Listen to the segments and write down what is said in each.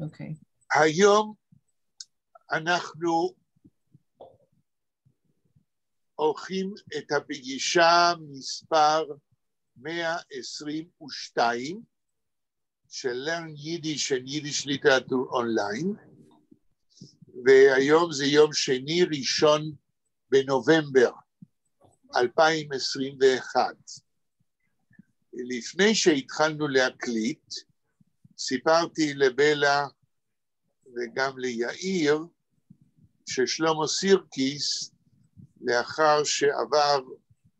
אוקיי. היום אנחנו עורכים את הפגישה מספר 122 של Learn Yiddish and Yiddish Literature Online, והיום זה יום שני ראשון בנובמבר 2021. לפני שהתחלנו להקליט, סיפרתי לבלה וגם ליאיר ששלמה סירקיס, לאחר שעבר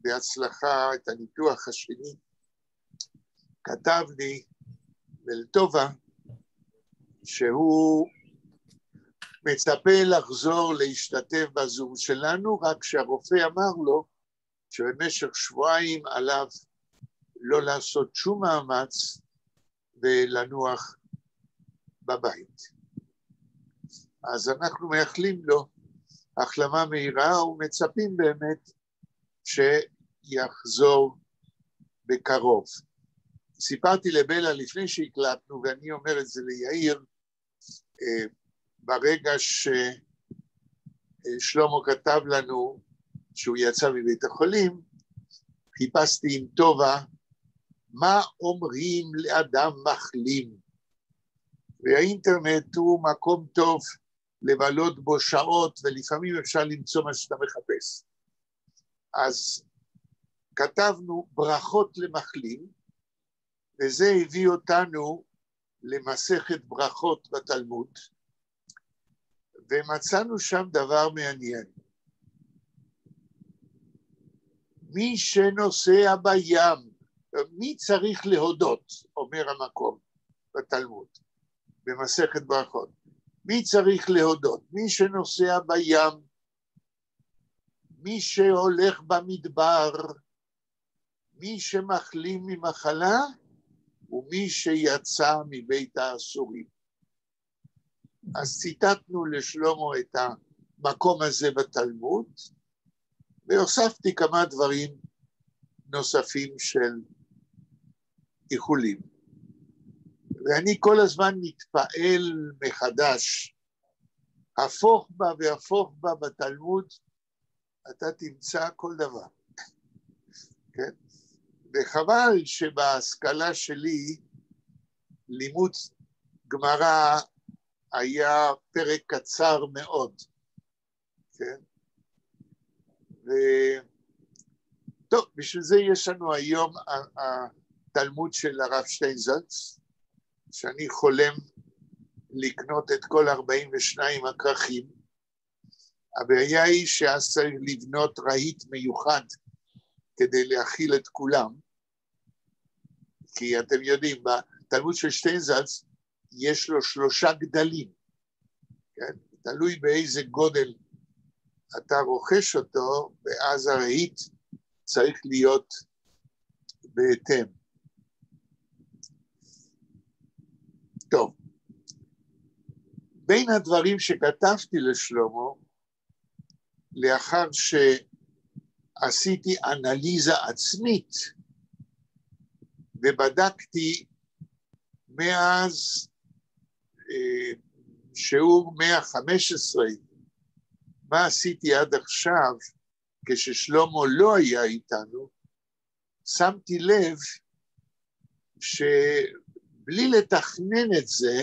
בהצלחה את הניתוח השני, כתב לי ולטובה שהוא מצפה לחזור להשתתף בזום שלנו, רק שהרופא אמר לו שבמשך שבועיים עליו לא לעשות שום מאמץ ולנוח בבית. אז אנחנו מאחלים לו החלמה מהירה ומצפים באמת שיחזור בקרוב. סיפרתי לבלה לפני שהקלטנו, ואני אומר את זה ליאיר, ברגע ששלמה כתב לנו שהוא יצא מבית החולים, חיפשתי עם טובה מה אומרים לאדם מחלים, והאינטרנט הוא מקום טוב לבלות בו שעות, ולפעמים אפשר למצוא מה שאתה מחפש. אז כתבנו ברכות למחלים, וזה הביא אותנו למסכת ברכות בתלמוד, ומצאנו שם דבר מעניין. מי שנוסע בים, מי צריך להודות, אומר המקום בתלמוד, במסכת ברכות. מי צריך להודות? מי שנוסע בים, מי שהולך במדבר, מי שמחלים ממחלה, ומי שיצא מבית האסורים. אז ציטטנו לשלמה את המקום הזה בתלמוד, והוספתי כמה דברים נוספים של איחולים. ואני כל הזמן מתפעל מחדש, הפוך בה והפוך בה בתלמוד, אתה תמצא כל דבר. כן? וחבל שבהשכלה שלי, לימוד גמרא היה פרק קצר מאוד. כן? טוב, בשביל זה יש לנו היום התלמוד של הרב שטיינזלץ, שאני חולם לקנות את כל 42 הכרכים. הבעיה היא שאז צריך לבנות רהיט מיוחד כדי להכיל את כולם, כי אתם יודעים, בתלמוד של שטיינזלץ יש לו 3 גדלים, כן? תלוי באיזה גודל אתה רוכש אותו, ואז הרהיט צריך להיות בהתאם. טוב, בין הדברים שכתבתי לשלמה, לאחר שעשיתי אנליזה עצמית, ובדקתי מאז שיעור 115, מה עשיתי עד עכשיו, כששלמה לא היה איתנו, שמתי לב שבלי לתכנן את זה,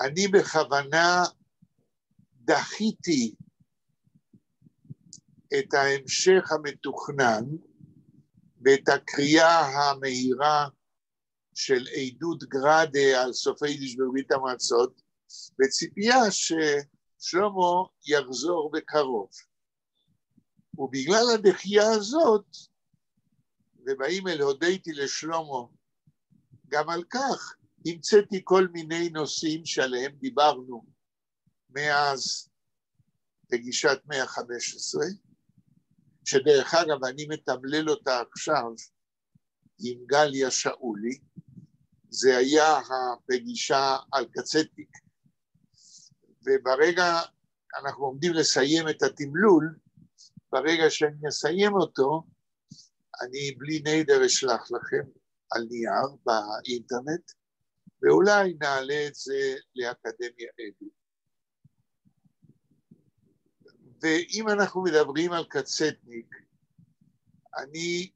אני בכוונה דחיתי את ההמשך המתוכנן, ואת הקריאה המהירה של עדות גרדה על סופי יידיש בברית המועצות, בציפייה ששלמה יחזור בקרוב. ובגלל הדחייה הזאת, ובאים אל הודיתי לשלמה גם על כך, המצאתי כל מיני נושאים שעליהם דיברנו מאז פגישת 115, שדרך אגב אני מתמלל אותה עכשיו עם גליה שאולי, זה היה הפגישה על קצטיק, וברגע אנחנו עומדים לסיים את התמלול, ברגע שאני אסיים אותו, אני בלי נדר אשלח לכם על נייר באינטרנט, ואולי נעלה את זה לאקדמיה אדו. ואם אנחנו מדברים על קצטניק, אני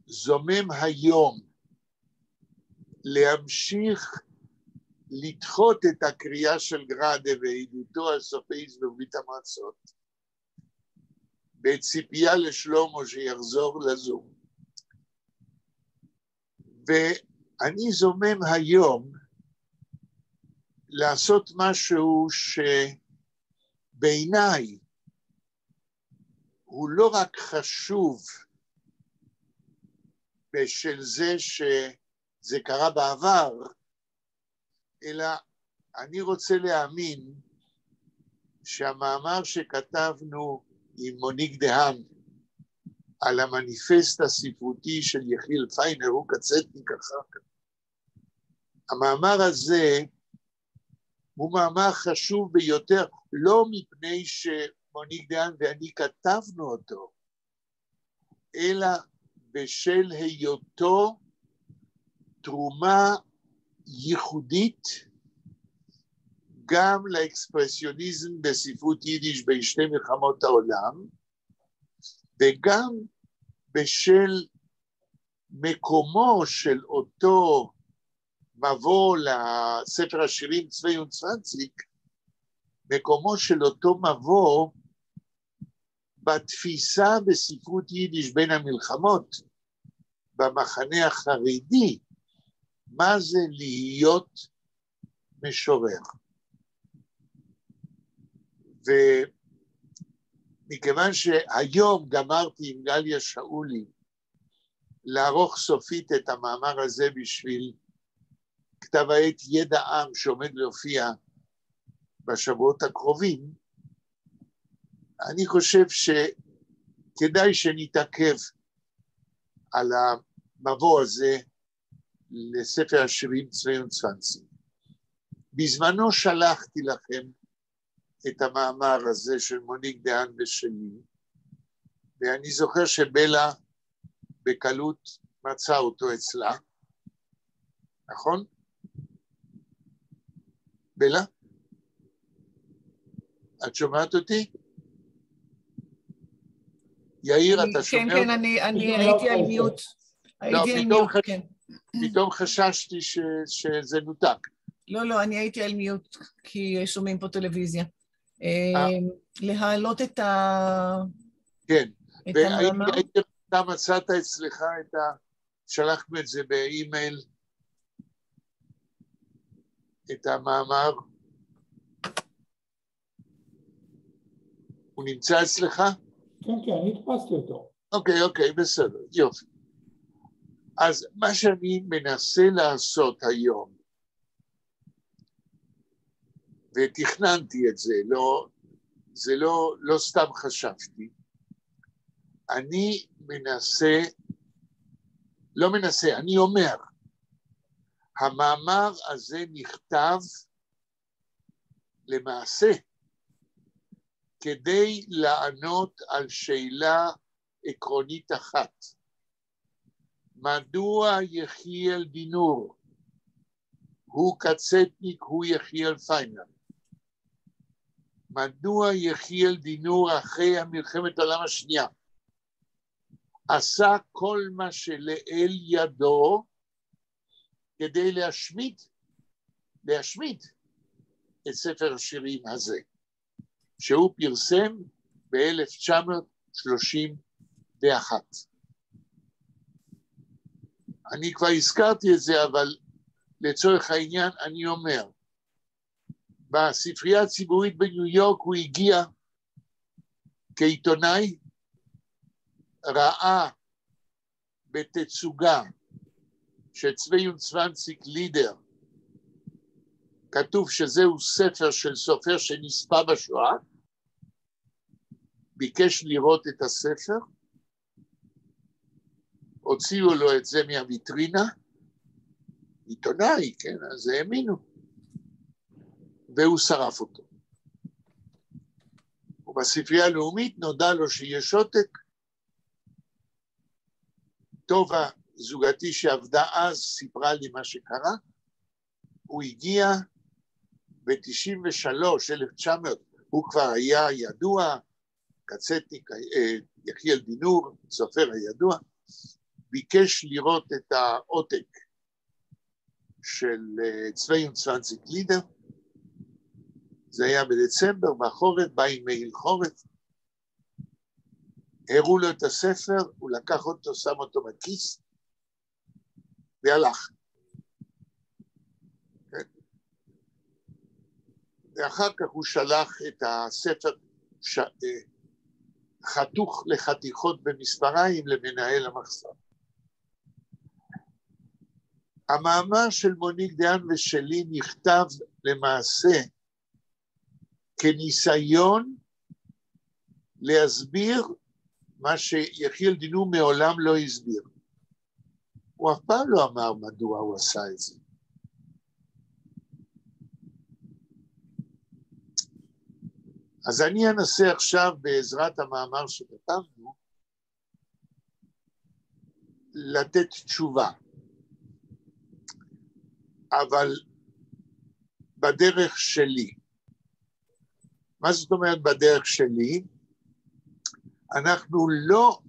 זומם היום להמשיך לדחות את הקריאה של גראדה ועדותו על סופאיזם בברית המועצות, בציפייה לשלמה שיחזור לזום. ואני זומם היום לעשות משהו שבעיניי הוא לא רק חשוב בשל זה שזה קרה בעבר, אלא אני רוצה להאמין שהמאמר שכתבנו עם מוניק דהן על המניפסט הספרותי של יחיאל פיינר, הוא קצטניק אחר כך. המאמר הזה הוא מאמר חשוב ביותר, לא מפני שמוניק דהן ואני כתבנו אותו, אלא בשל היותו תרומה ייחודית גם לאקספרסיוניזם בספרות יידיש בשתי מלחמות העולם, וגם בשל מקומו של אותו מבוא לספר השירים 22, מקומו של אותו מבוא בתפיסה בספרות יידיש בין המלחמות, במחנה החרדי, מה זה להיות משורר. ומכיוון שהיום גמרתי עם גליה שאולי לערוך סופית את המאמר הזה בשביל כתב העת ידע עם שעומד להופיע בשבועות הקרובים, אני חושב שכדאי שנתעכב על המבוא הזה לספר השירים 22. בזמנו שלחתי לכם את המאמר הזה של מוניק דהן ושלי, ואני זוכר שבלה בקלות מצא אותו אצלה, נכון? בלה? את שומעת אותי? יאיר, אתה שומע? כן, כן, אני הייתי על מיוט. הייתי על מיוט, כן. פתאום חששתי שזה נותק. לא, אני הייתי על מיוט, כי שומעים פה טלוויזיה. להעלות את המאמר. כן, אתה מצאת אצלך שלחנו את זה באימייל, את המאמר. הוא נמצא אצלך? כן, אני הדפסתי אותו. אוקיי, בסדר, יופי. אז מה שאני מנסה לעשות היום, ותכננתי את זה, זה לא סתם חשבתי, אני אני אומר, המאמר הזה נכתב למעשה כדי לענות על שאלה עקרונית אחת. מדוע יחיאל דינור הוא קצטניק, הוא יחיאל פיינר? מדוע יחיאל דינור אחרי מלחמת העולם השנייה עשה כל מה שלאל ידו כדי להשמיד את ספר השירים הזה, שהוא פרסם ב-1931. אני כבר הזכרתי את זה, אבל לצורך העניין אני אומר, בספרייה הציבורית בניו יורק הוא הגיע כעיתונאי, ראה בתצוגה של 22 לידר, כתוב שזהו ספר של סופר שנספה בשואה, ביקש לראות את הספר, הוציאו לו את זה מהוויטרינה, עיתונאי, כן, אז האמינו, והוא שרף אותו. ובספרייה הלאומית נודע לו שיש עותק, טובה זוגתי שעבדה אז סיפרה לי מה שקרה, הוא הגיע ב-93, 1900, הוא כבר היה ידוע, קצטניק, יחיאל דינור, סופר הידוע, ביקש לראות את העותק של 22 לידר, זה היה בדצמבר, בחורף, בא עם מעיל חורף, הראו לו את הספר, הוא לקח אותו, שם אותו בכיס, והלך. ואחר כך הוא שלח את הספר חתוך לחתיכות במספריים למנהל המחסן. המאמר של מוניק דיין ושלי נכתב למעשה כניסיון להסביר מה שיחיאל דינור מעולם לא הסביר. הוא אף פעם לא אמר מדוע הוא עשה את זה. אז אני אנסה עכשיו בעזרת המאמר שכתבנו לתת תשובה. אבל בדרך שלי. מה זאת אומרת בדרך שלי? אנחנו לא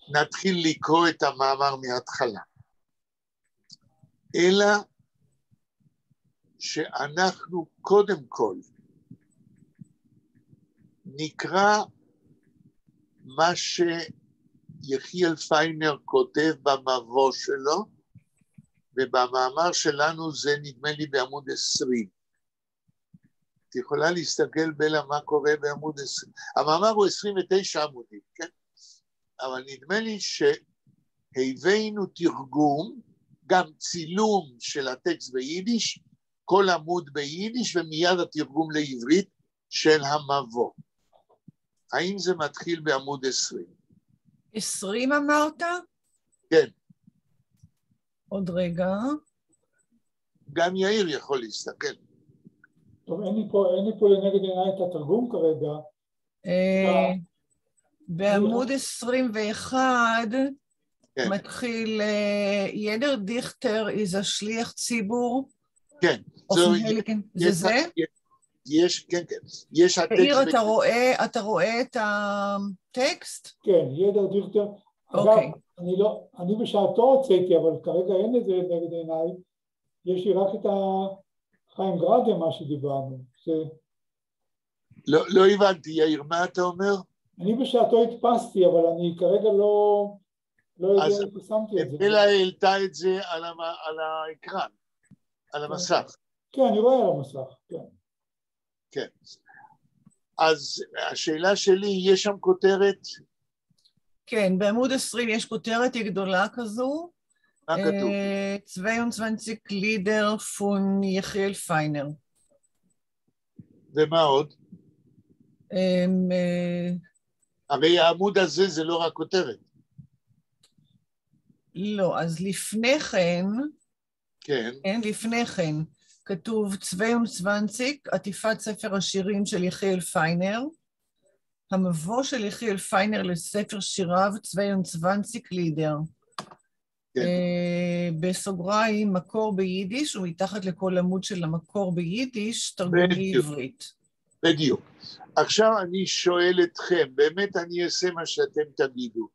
נתחיל לקרוא את המאמר מההתחלה, אלא שאנחנו קודם כל נקרא מה שיחיאל פיינר כותב במבוא שלו, ובמאמר שלנו זה נדמה לי בעמוד 20. את יכולה להסתכל בלה מה קורה בעמוד 20. המאמר הוא 29 עמודים, כן? אבל נדמה לי שהבאנו תרגום, גם צילום של הטקסט ביידיש, כל עמוד ביידיש ומיד התרגום לעברית של המבוא. האם זה מתחיל בעמוד 20? 20 אמרת? כן. עוד רגע. גם יאיר יכול להסתכל. טוב, אין לי פה לנגד עיניי את התרגום כרגע. בעמוד 21 מתחיל ידר דיכטר איזה שליח ציבור. כן. זה זה? יש, כן, כן. יש הטקסט. יאיר, אתה רואה את הטקסט? כן, ידר דיכטר. אוקיי. אני בשעתו הוצאתי, אבל כרגע אין את זה נגד עיניי. יש לי רק את חיים גראדה, מה שדיברנו. לא הבנתי, יאיר, מה אתה אומר? אני בשעתו הדפסתי, אבל אני כרגע לא יודע איפה שמתי את זה. אלה העלתה את זה על האקרן, על המסך. כן, אני רואה על המסך, כן. כן. אז השאלה שלי, יש שם כותרת? כן, בעמוד 20 יש כותרת, היא גדולה כזו. מה כתוב? 22 לידר פון יחיאל פיינר. ומה עוד? הרי העמוד הזה זה לא רק כותרת. לא, אז לפני כן, כן, לפני כן, כתוב 22, עטיפת ספר השירים של יחיאל פיינר, המבוא של יחיאל פיינר לספר שיריו 22 לידר. בסוגריים, מקור ביידיש, ומתחת לכל עמוד של המקור ביידיש, תרגום לעברית. בדיוק. עכשיו אני שואל אתכם, באמת אני אעשה מה שאתם תגידו.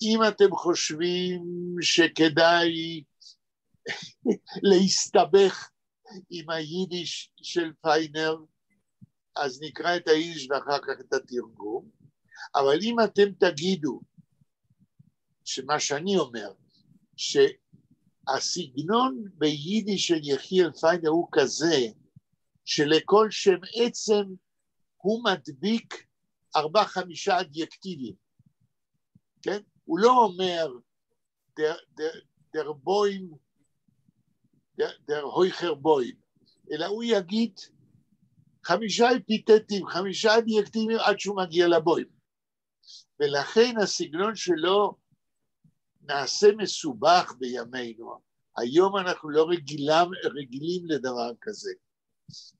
אם אתם חושבים שכדאי להסתבך עם היידיש של פיינר, אז נקרא את היידיש ואחר כך את התרגום. אבל אם אתם תגידו, שמה שאני אומר, שהסגנון ביידיש של יחיאל פיינר הוא כזה, שלכל שם עצם הוא מדביק 4-5 אדיקטיבים, כן? הוא לא אומר der Bäum, der Heucher Bäum, אלא הוא יגיד 5 אפיתטים, 5 אדיקטיבים עד שהוא מגיע לבוים. ולכן הסגנון שלו נעשה מסובך בימינו. היום אנחנו לא רגילים לדבר כזה.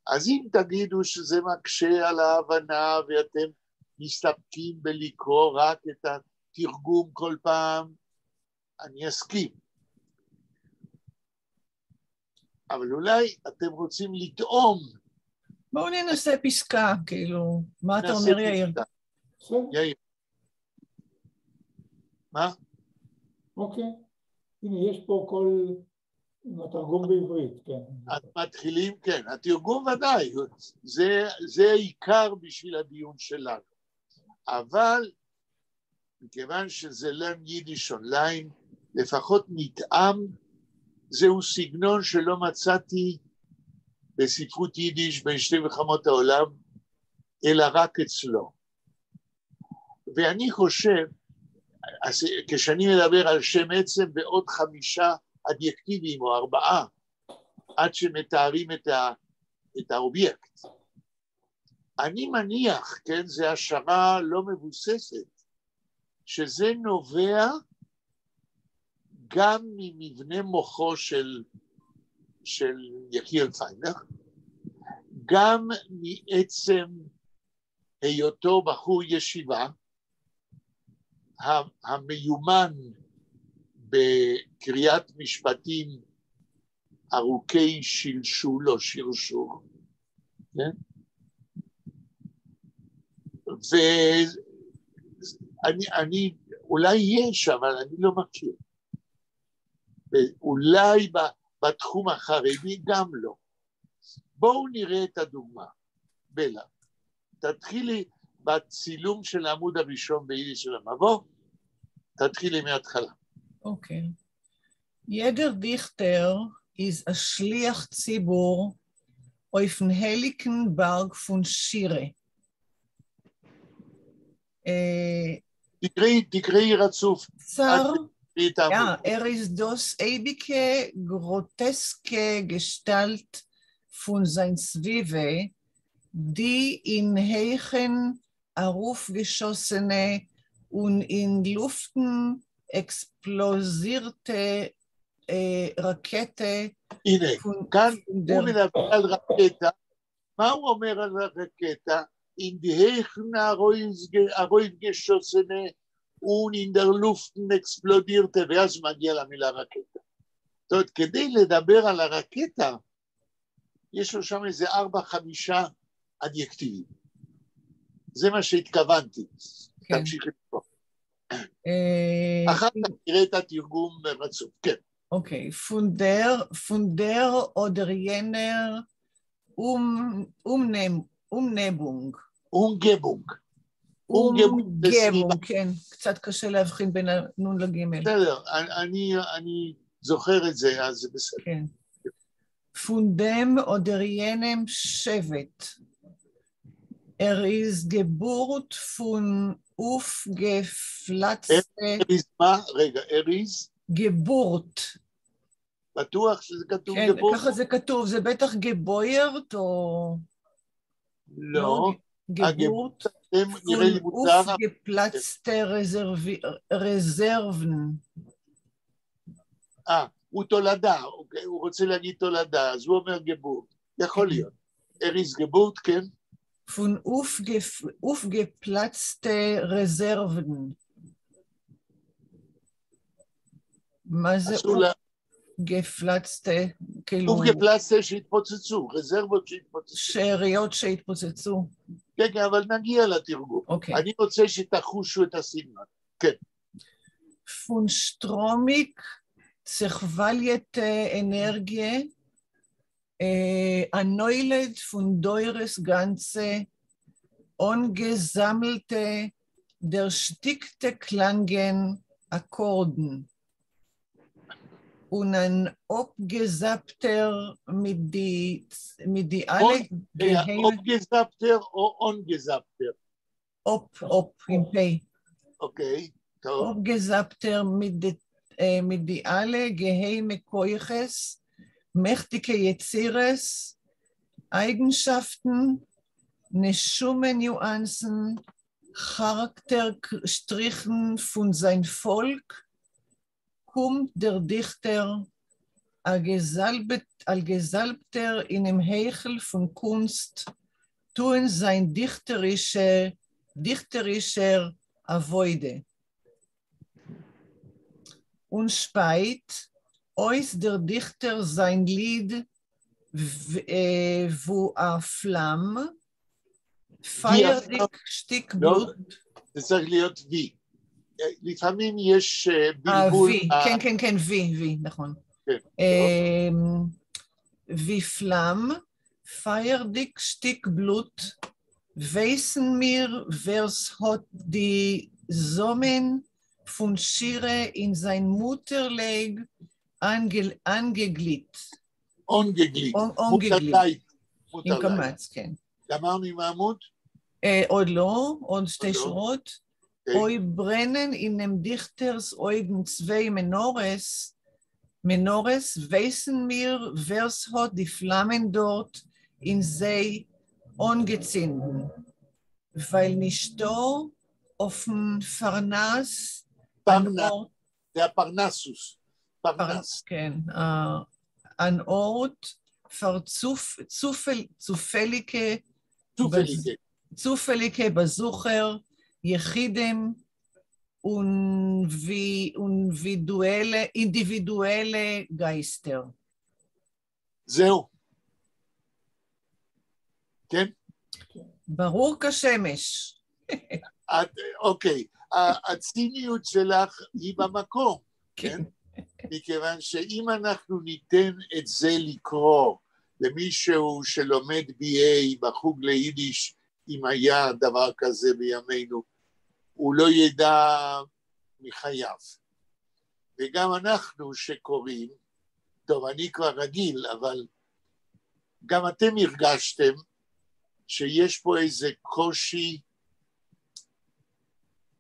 אז אם תגידו שזה מקשה על ההבנה ואתם מסתפקים בלקרוא רק את התרגום כל פעם, אני אסכים. אבל אולי אתם רוצים לטעום. בואו ננסה פסקה, כאילו, מה אתה נעשה אומר, יאיר? פסקה. בסדר, יאיר. מה? אוקיי. הנה, יש פה כל... עם התרגום בעברית, כן. אז מתחילים, כן, התרגום ודאי, זה העיקר בשביל הדיון שלנו. אבל מכיוון שזה לן יידיש אונליין, לפחות נטעם, זהו סגנון שלא מצאתי בספרות יידיש בין שתי מלחמות העולם, אלא רק אצלו. ואני חושב, כשאני מדבר על שם עצם ועוד 5 אדיקטיבים או 4, עד שמתארים את האובייקט, אני מניח, כן, זה השערה לא מבוססת, שזה נובע גם ממבנה מוחו של יחיאל פיינר, גם מעצם היותו בחור ישיבה, המיומן בקריאת משפטים ארוכי שלשול או שרשור, כן? ואני אולי יש, אבל אני לא מכיר. ואולי בתחום החרדי גם לא. בואו נראה את הדוגמה. בלה, תתחילי בצילום של העמוד הראשון ביידיש של המבוא, תתחילי מההתחלה. אוקיי. ידר דיכטר is a שליח ציבור auf den Heiligenberg von Schire. תקראי רצוף. Zar, ja, ist das ewige, groteske Gestalt von sein Zwiebel, die in Heichen aufgeschossene und in Luften explosierte Rakete. הנה, כאן הוא מדבר על רקטה. מה הוא אומר על הרקטה? In die Heichen aufgeschossene und in der Luften explodierte, ואז מגיע למילה רקטה. זאת אומרת, כדי לדבר על הרקטה, יש לו שם איזה 4-5 אדיקטיבים. זה מה שהתכוונתי. תמשיך לקרוא. אחר כך תראה את התרגום רצוף, כן. אוקיי, פונדר oder jener Umnebung. Umgebung, כן. קצת קשה להבחין בין הנון לגימל. בסדר, אני זוכר את זה, אז זה בסדר. כן. פונדם oder jenem שבט. ist Geburt von aufgepflanzte... מה? רגע, is? Geburt. בטוח שזה כתוב כן, גבורט? ככה זה כתוב, זה בטח גבוירט או... לא. גבורט. נראה לי מוצר. aufgepflanzte רזרבן. הוא תולדה, הוא רוצה להגיד תולדה, אז הוא אומר גבורט. יכול להיות. is גבורט, כן? von aufgeplatzte Reserven. מה זה aufgeplatzte? aufgeplatzte שהתפוצצו, רזרבות שהתפוצצו. שאריות שהתפוצצו. כן, אבל נגיע לתרגום. אני רוצה שתחושו את הסגנון. כן. von stromig zerqualierte Energie erneuert von deures ganze ungesammelte, erstickte Klangen Akkorden und ein abgesappter mit die alle abgesappter oder ungesappter? im P. Okay, toll. Abgesappter mit die alle geheime Koiches mächtige Yetzeres, Eigenschaften, Neschumen-Nuancen, Charakterstrichen von sein Volk, kommt der Dichter allgesalbter in dem Heichel von Kunst, tun sein dichterischer Avoide. Und speit, Ois der Dichter sein Lied והוא הפלם, פיירדיק שטיק בלוט. זה צריך להיות וי. לפעמים יש בלבול. וי, כן, וי, נכון. וי פלם, פיירדיק שטיק בלוט, וייסנמיר vershot die Sommen von Schire in sein Mutterleib angeglitt. אונגגליט. עם קמץ, כן. גמרנו עם העמוד? עוד לא, עוד שתי שורות. אוי ברנן אינם דיכטרס אויגן צווי מנורס, וייסנמיר vershot die Flammen dort in sei ungezündet, weil nicht da auf dem Farnas der Parnassus. כן, an Ort zufällige Besucher, יחידים individuelle Geister. זהו. כן? ברור כשמש. אוקיי, הציניות שלך היא במקום, כן? מכיוון שאם אנחנו ניתן את זה לקרוא למישהו שלומד BA בחוג ליידיש, אם היה דבר כזה בימינו, הוא לא ידע מחייו. וגם אנחנו שקוראים, טוב, אני כבר רגיל, אבל גם אתם הרגשתם שיש פה איזה קושי,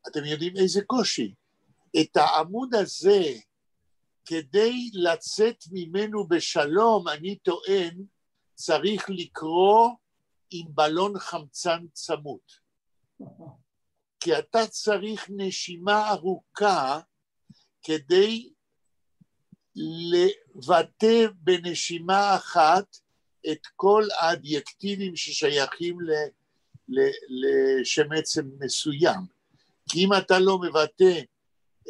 אתם יודעים איזה קושי? את העמוד הזה, כדי לצאת ממנו בשלום, אני טוען, צריך לקרוא עם בלון חמצן צמוד. כי אתה צריך נשימה ארוכה כדי לבטא בנשימה אחת את כל האדיקטיבים ששייכים לשם עצם מסוים. כי אם אתה לא מבטא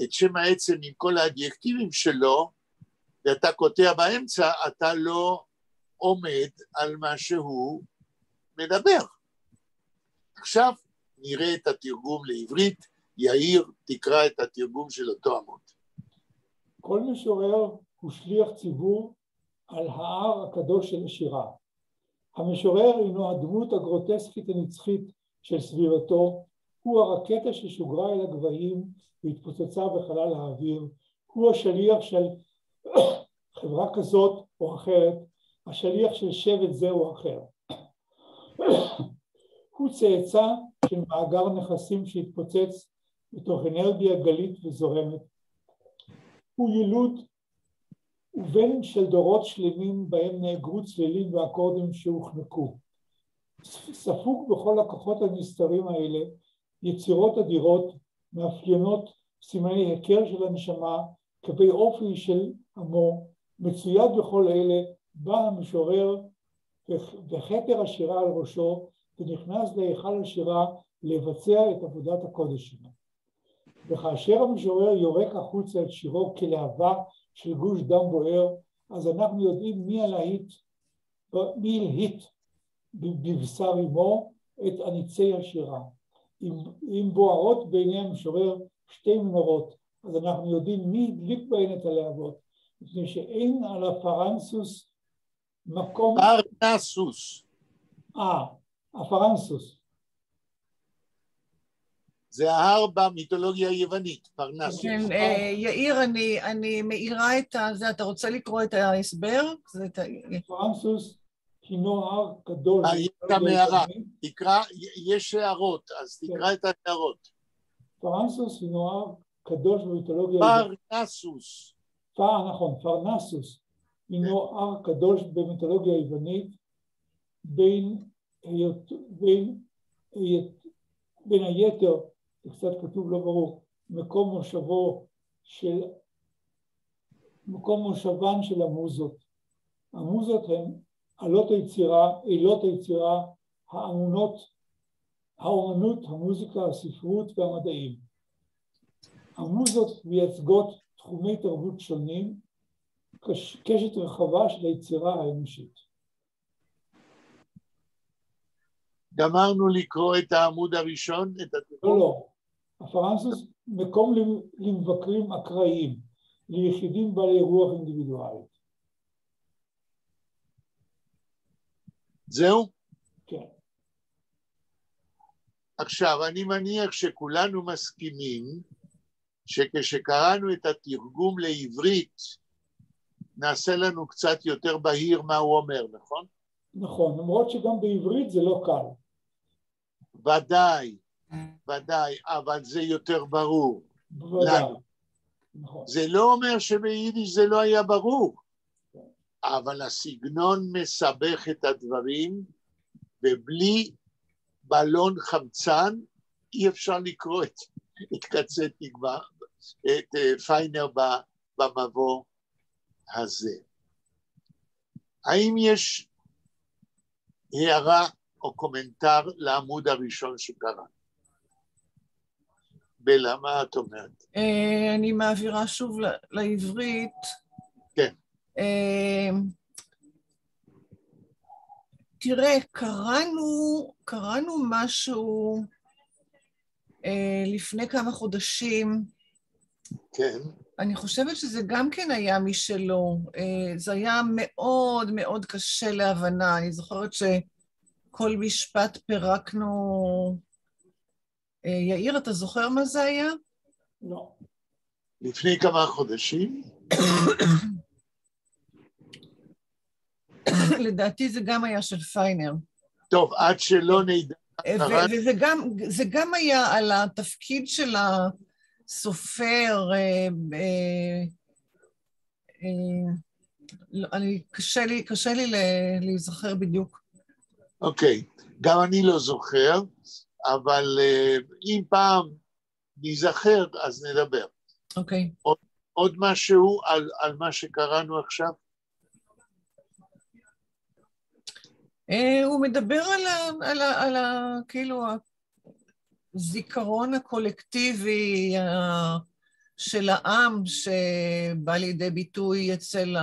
את שם העצם עם כל האדיקטיבים שלו, ואתה קוטע באמצע, אתה לא עומד על מה שהוא מדבר. עכשיו נראה את התרגום לעברית. יאיר, תקרא את התרגום של אותו עמוד. כל משורר הוא שליח ציבור על ההר הקדוש של השירה. המשורר הינו הדמות הגרוטסקית הנצחית של סביבתו, הוא הרקטה ששוגרה אל הגבהים והתפוצצה בחלל האוויר, הוא השליח של חברה כזאת או אחרת, השליח של שבט זה או אחר. הוא צאצא של מאגר נכסים שהתפוצץ בתוך אנרגיה גלית וזורמת. הוא ילוד ובן של דורות שלמים בהם נאגרו צלילים ואקורדים שהוחנקו. ספוג בכל הכוחות הנסתרים האלה יצירות אדירות, מאפיינות סימני היכר של הנשמה, כלפי אופי של עמו, מצויד בכל אלה, בא המשורר וכתר השירה על ראשו, ונכנס להיכל השירה לבצע את עבודת הקודש שלו. וכאשר המשורר יורק החוצה את שירו כלהבה של גוש דם בוער, אז אנחנו יודעים מי הלהיט בבשר עמו את עניצי השירה. אם בוערות בעיני המשורר שתי מנורות, אז אנחנו יודעים מי הדליק בהן את הלהבות, מפני שאין על הפרנסוס מקום... פרנסוס. הפרנסוס. זה ההר במיתולוגיה היוונית, פרנסוס. כן, יאיר, אני מאירה את זה, אתה רוצה לקרוא את ההסבר? פרנסוס הינו הר גדול. יש גם הערה, תקרא, יש הערות, אז תקרא את הערות. פרנסוס הינו הר קדוש במיתולוגיה היוונית. פרנסוס. נכון, פרנסוס הינו הר קדוש במיתולוגיה היוונית, בין היתר, זה קצת כתוב לא ברור, מקום מושבן של המוזות. המוזות הן עלות היצירה, האומנות, המוזיקה, הספרות והמדעים. המוזות מייצגות תחומי תרבות שונים, קשת רחבה של היצירה האנושית. גמרנו לקרוא את העמוד הראשון, את התרגום? לא. הפרנסוס מקום למבקרים אקראיים, ליחידים בעלי רוח אינדיבידואלית. זהו? כן. עכשיו, אני מניח שכולנו מסכימים שכשקראנו את התרגום לעברית, נעשה לנו קצת יותר בהיר מה הוא אומר, נכון? נכון, למרות שגם בעברית זה לא קל. ודאי, ודאי, אבל זה יותר ברור. בוודאי. לנו. נכון. זה לא אומר שביידיש זה לא היה ברור, אבל הסגנון מסבך את הדברים, ובלי בלון חמצן אי אפשר לקרוא את קצה תקווה, את פיינר במבוא הזה. האם יש הערה או קומנטר לעמוד הראשון שקרה? בלה, מה את אומרת? אני מעבירה שוב לעברית. כן. תראה, קראנו משהו לפני כמה חודשים. כן. אני חושבת שזה גם כן היה משלו. זה היה מאוד מאוד קשה להבנה. אני זוכרת שכל משפט פירקנו... יאיר, אתה זוכר מה זה היה? לא. לפני כמה חודשים? לדעתי זה גם היה של פיינר. טוב, עד שלא נדע. וזה גם היה על התפקיד של הסופר, קשה לי להיזכר בדיוק. אוקיי, גם אני לא זוכר, אבל אם פעם נזכר, אז נדבר. אוקיי. עוד משהו על מה שקראנו עכשיו? הוא מדבר על כאילו הזיכרון הקולקטיבי של העם שבא לידי ביטוי אצל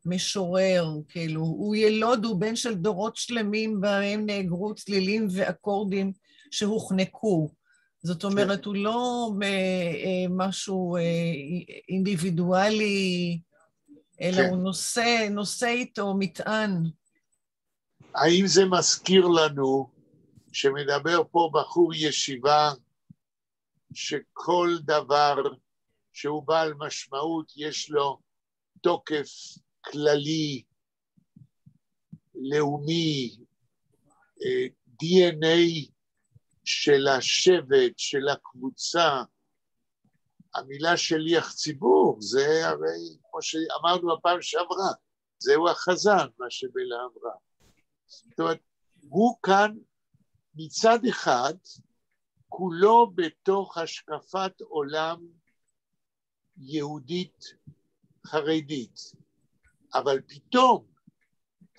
המשורר, כאילו, הוא ילוד, הוא בן של דורות שלמים בהם נאגרו צלילים ואקורדים שהוחנקו. זאת אומרת, הוא לא משהו אינדיבידואלי, אלא הוא נושא איתו מטען. האם זה מזכיר לנו שמדבר פה בחור ישיבה שכל דבר שהוא בעל משמעות יש לו תוקף כללי, לאומי, DNA של השבט, של הקבוצה, המילה שליח ציבור, זה הרי, כמו שאמרנו הפעם שעברה, זהו החזן, מה שבלה אמרה. זאת אומרת, הוא כאן מצד אחד, כולו בתוך השקפת עולם יהודית חרדית, אבל פתאום,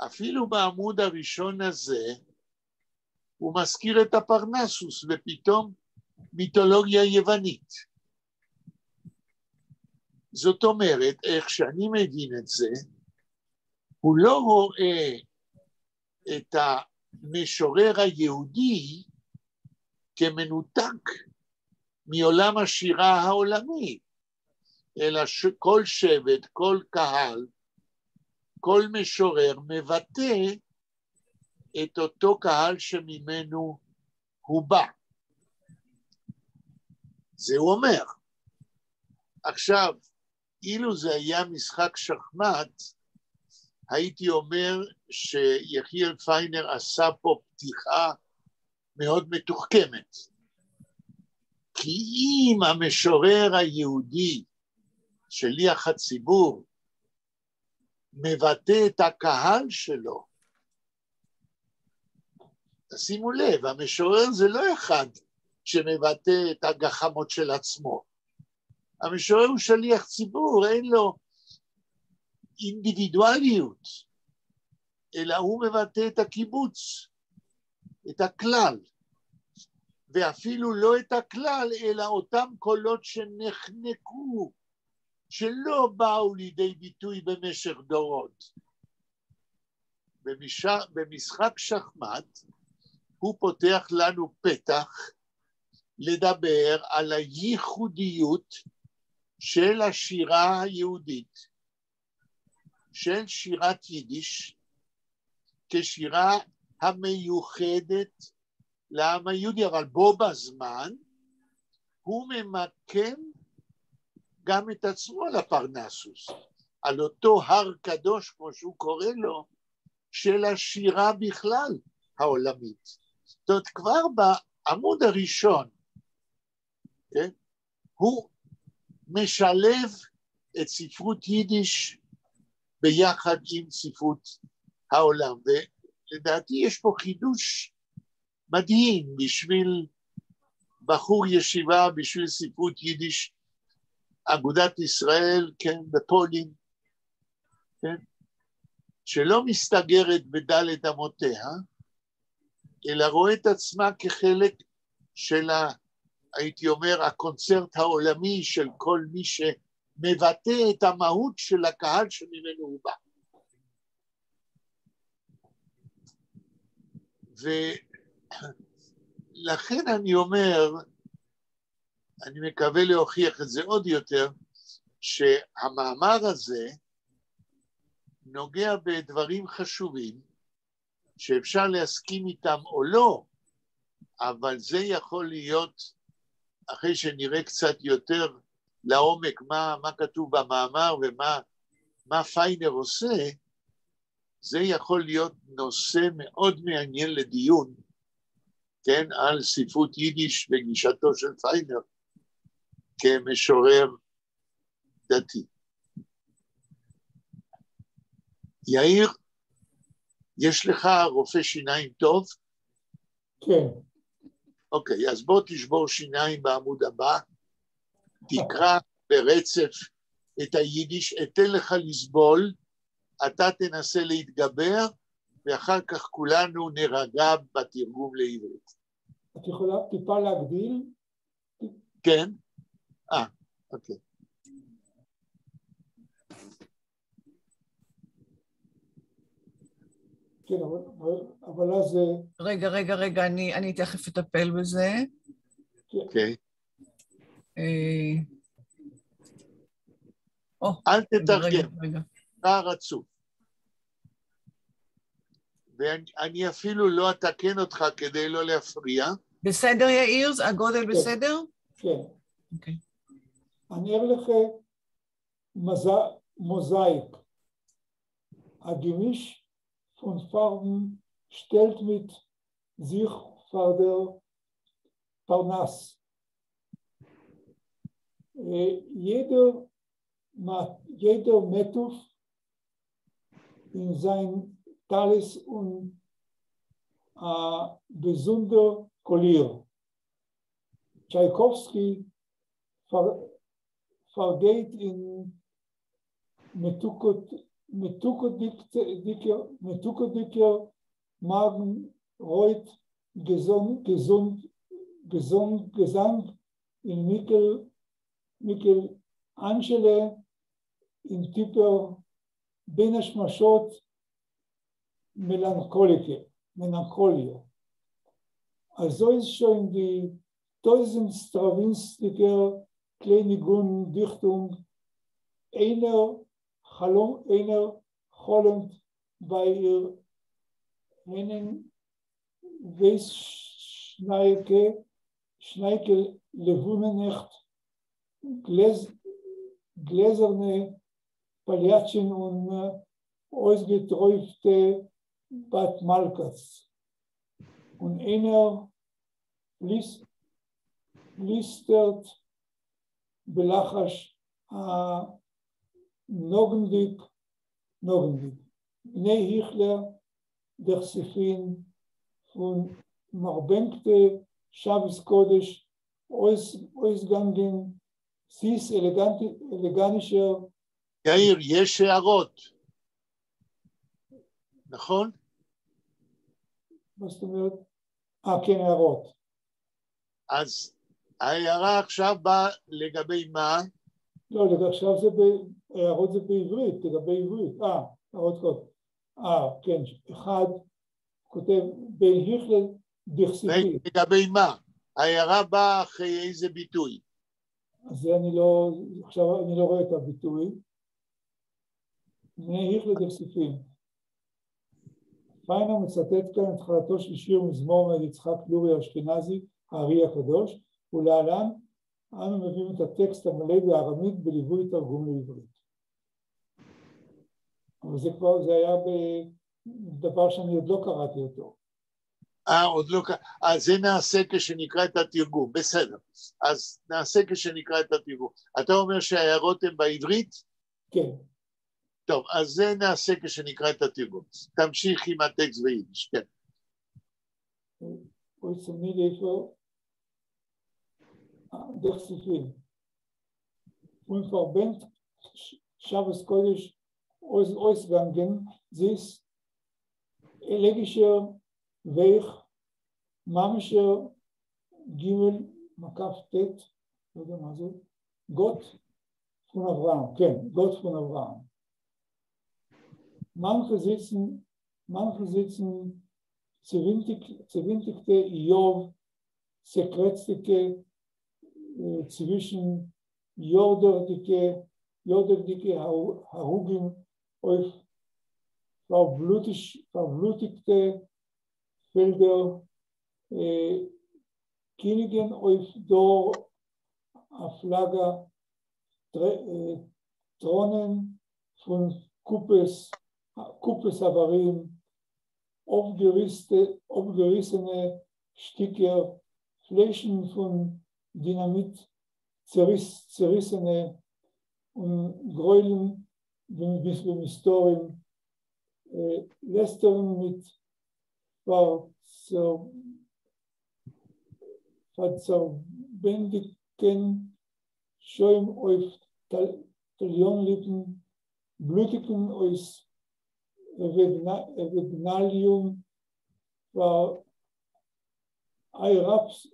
אפילו בעמוד הראשון הזה, הוא מזכיר את הפרנסוס, ופתאום מיתולוגיה יוונית. זאת אומרת, איך שאני מבין את זה, הוא לא רואה את המשורר היהודי כמנותק מעולם השירה העולמי, אלא שכל שבט, כל קהל, כל משורר מבטא את אותו קהל שממנו הוא בא. זה הוא אומר. עכשיו, אילו זה היה משחק שחמט, הייתי אומר שיחיאל פיינר עשה פה פתיחה מאוד מתוחכמת. כי אם המשורר היהודי, שליח הציבור, מבטא את הקהל שלו, תשימו לב, המשורר זה לא אחד שמבטא את הגחמות של עצמו. המשורר הוא שליח ציבור, אין לו אינדיבידואליות, אלא הוא מבטא את הקיבוץ, את הכלל, ואפילו לא את הכלל, אלא אותם קולות שנחנקו, שלא באו לידי ביטוי במשך דורות. במשחק שחמט, הוא פותח לנו פתח לדבר על הייחודיות של השירה היהודית, של שירת יידיש, כשירה המיוחדת לעם היהודי, אבל בו בזמן הוא ממקם גם את עצמו על הפרנסוס, על אותו הר קדוש, כמו שהוא קורא לו, של השירה בכלל העולמית. זאת אומרת, כבר בעמוד הראשון, כן? הוא משלב את ספרות יידיש ביחד עם ספרות העולם, ולדעתי יש פה חידוש מדהים בשביל בחור ישיבה, בשביל ספרות יידיש, אגודת ישראל, כן, בפולין, כן, שלא מסתגרת בדלת אמותיה, אלא רואה את עצמה כחלק של, הייתי אומר, הקונצרט העולמי של כל מי שמבטא את המהות של הקהל שממנו הוא בא. ולכן אני אומר, אני מקווה להוכיח את זה עוד יותר, שהמאמר הזה נוגע בדברים חשובים, שאפשר להסכים איתם או לא, אבל זה יכול להיות, אחרי שנראה קצת יותר לעומק מה כתוב במאמר ומה פיינר עושה, זה יכול להיות נושא מאוד מעניין לדיון, כן, על ספרות יידיש בגישתו של פיינר, כמשורר דתי. יאיר, יש לך רופא שיניים טוב? כן. אוקיי, אז בוא תשבור שיניים בעמוד הבא, תקרא ברצף את היידיש, אתן לך לסבול, אתה תנסה להתגבר, ואחר כך כולנו נרגע בתרגום לעברית. את יכולה טיפה להגדיל? כן? אוקיי. כן, אבל אז... רגע, אני תכף אטפל בזה. אוקיי. אל תתרגם, רצוף. ואני אפילו לא אתקן אותך כדי לא להפריע. בסדר, יאיר? הגודל בסדר? כן. אוקיי. אני אראה לך מוזאיק. הגמיש von Farben stellt mit sich vor der Parnass. Jeder Metuf in sein Talis und besonder Kollier. Tchaikovsky vergeht in Metukodiker Magen Reut Gesang in Michelangelo in Typer בין השמשות Melancholie. Also ist schon die tausend Stravinskiker Kleinigun Dichtung einer Holland bei ihr Hennen Schneike Levunenecht gläserne Paljatschen und ausgeträufte Bad Malkas. Und einer blistert Belachash Nogendik. Bnei Hichler, der Sifin von Marbenkte, Shabbos Kodesh, Ausgangen, Sis elegantischer. יאיר, יש הערות, נכון? מה זאת אומרת? כן, הערות. אז ההערה עכשיו באה לגבי מה? לא, עכשיו הערות זה בעברית, לגבי עברית. הערות קודם. כן, אחד כותב, בין היכלל דכסיפי. לגבי מה? ההערה באה אחרי איזה ביטוי? אז זה עכשיו אני לא רואה את הביטוי. נהיך לדכסיפים. פיינר מצטט כאן את התחלתו של שיר מזמור מאת יצחק לורי אשכנזי, הארי הקדוש, ולהלן אנו מביאים את הטקסט המלא בארמית בליווי תרגום לעברית. אבל זה היה בדבר שאני עוד לא קראתי אותו. עוד לא, אז זה נעשה כשנקרא את התרגום, בסדר. אז נעשה כשנקרא את התרגום. אתה אומר שההערות הן בעברית? כן. טוב, אז זה נעשה כשנקרא את התרגום. תמשיך עם הטקסט ביידיש, כן. אוי צמיד איפה דכסיפים. Und verbindt Shabbos Kodesh ausgegangen, sie ist elegischer Weg, mamischer Gimel, Makaf Tet, oder mal so, Gott von Abraham, כן, Gott von Abraham. Manche sitzen zwintigte Iov, sekretstike zwischen Jorderdicke Harugim auf verblutigte Felder, Königen auf Dor, Aflaga, Thronen von Kuppesavarim, aufgerissene Sticker, Flächen von Dynamit, zerrissene und Gräueln bis beim Historien, Lästern mit verzerbendigten Schäum auf Talionlippen, blutigen aus Evignalium, war Europes,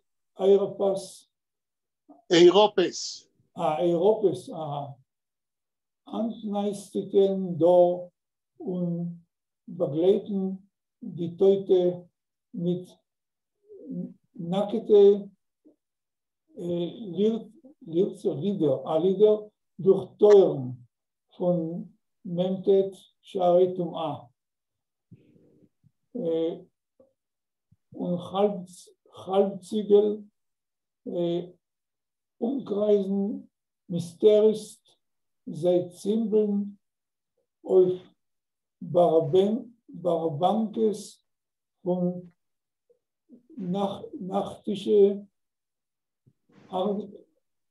Anschneidstigen Dor und begleiten die Teute mit nackte Lieder durch Teuren von Memtet Shari Tum'ah und Halbziegel umkreisen mysterisch seit Zimbeln auf Barabankes von nachtische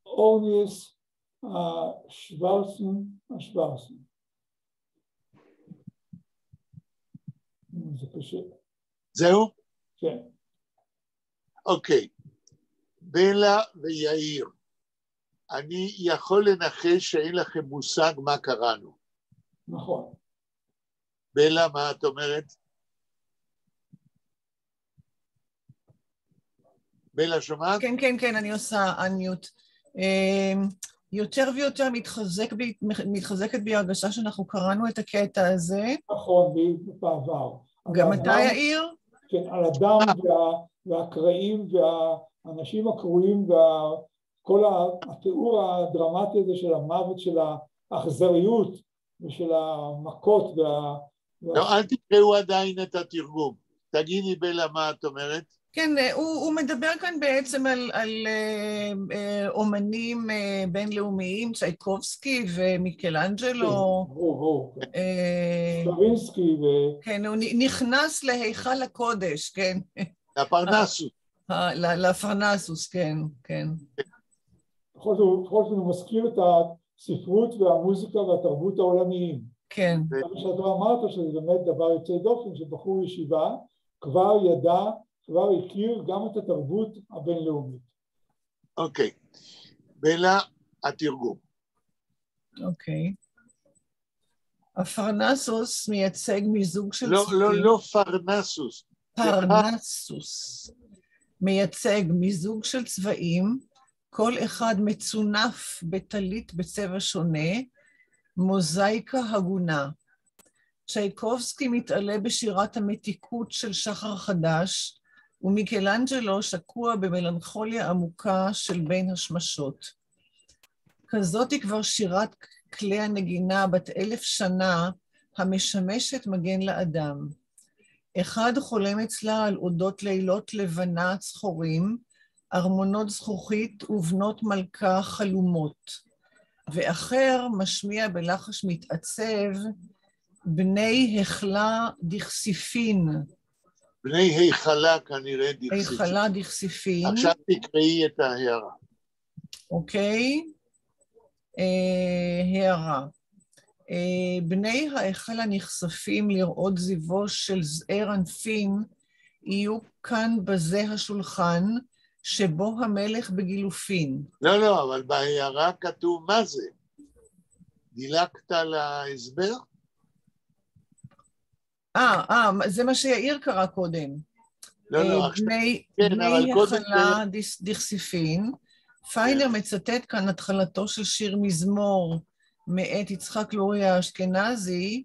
Ornies schwarzen. זה קשה. זהו? כן. אוקיי. בלה ויאיר, אני יכול לנחש שאין לכם מושג מה קראנו. נכון. בלה, מה את אומרת? בלה שומעת? כן, אני עושה אנמיוט. יותר ויותר מתחזקת בי הרגשה שאנחנו קראנו את הקטע הזה. נכון, בעבר. גם אתה, יאיר? כן, על הדם והקרעים והאנשים הקרועים וכל התיאור הדרמטי הזה של המוות, של האכזריות ושל המכות. לא, אל תקראו עדיין את התרגום. תגידי בלה מה את אומרת. כן, הוא מדבר כאן בעצם על אומנים בינלאומיים, צ'ייקובסקי ומיקלאנג'לו. סטרווינסקי. כן, הוא נכנס להיכל הקודש, כן. לפרנסוס. לפרנסוס, כן. בכל זאת הוא מזכיר את הספרות והמוזיקה והתרבות העולמיים. כן. שאתה אמרת שזה באמת דבר יוצא דופן, שבחור ישיבה כבר ידע, כבר הכיר גם את התרבות הבינלאומית. אוקיי. בלה, התרגום. אוקיי. הפרנסוס מייצג מיזוג של צבעים. לא פרנסוס. פרנסוס. מייצג מיזוג של צבעים, כל אחד מצונף בטלית בצבע שונה, מוזאיקה הגונה. צ'ייקובסקי מתעלה בשירת המתיקות של שחר חדש, ומיקלנג'לו שקוע במלנכוליה עמוקה של בין השמשות. כזאת היא כבר שירת כלי הנגינה בת 1000 שנה, המשמשת מגן לאדם. אחד חולם אצלה על אודות לילות לבנה צחורים, ארמונות זכוכית ובנות מלכה חלומות, ואחר משמיע בלחש מתעצב, בני החלה דכסיפין. בני היכלה כנראה דכסיפין. היכלה דכסיפין. עכשיו תקראי את ההערה. אוקיי. הערה. בני ההיכל הנחשפים לראות זיוו של זעיר אנפין, יהיו כאן בזה השולחן, שבו המלך בגילופין. לא, אבל בהערה כתוב מה זה? דילגת על ההסבר? זה מה שיאיר קרא קודם. לא, בני אבל החלה דכסיפין. פיינר מצטט כאן התחלתו של שיר מזמור מאת יצחק לורי האשכנזי,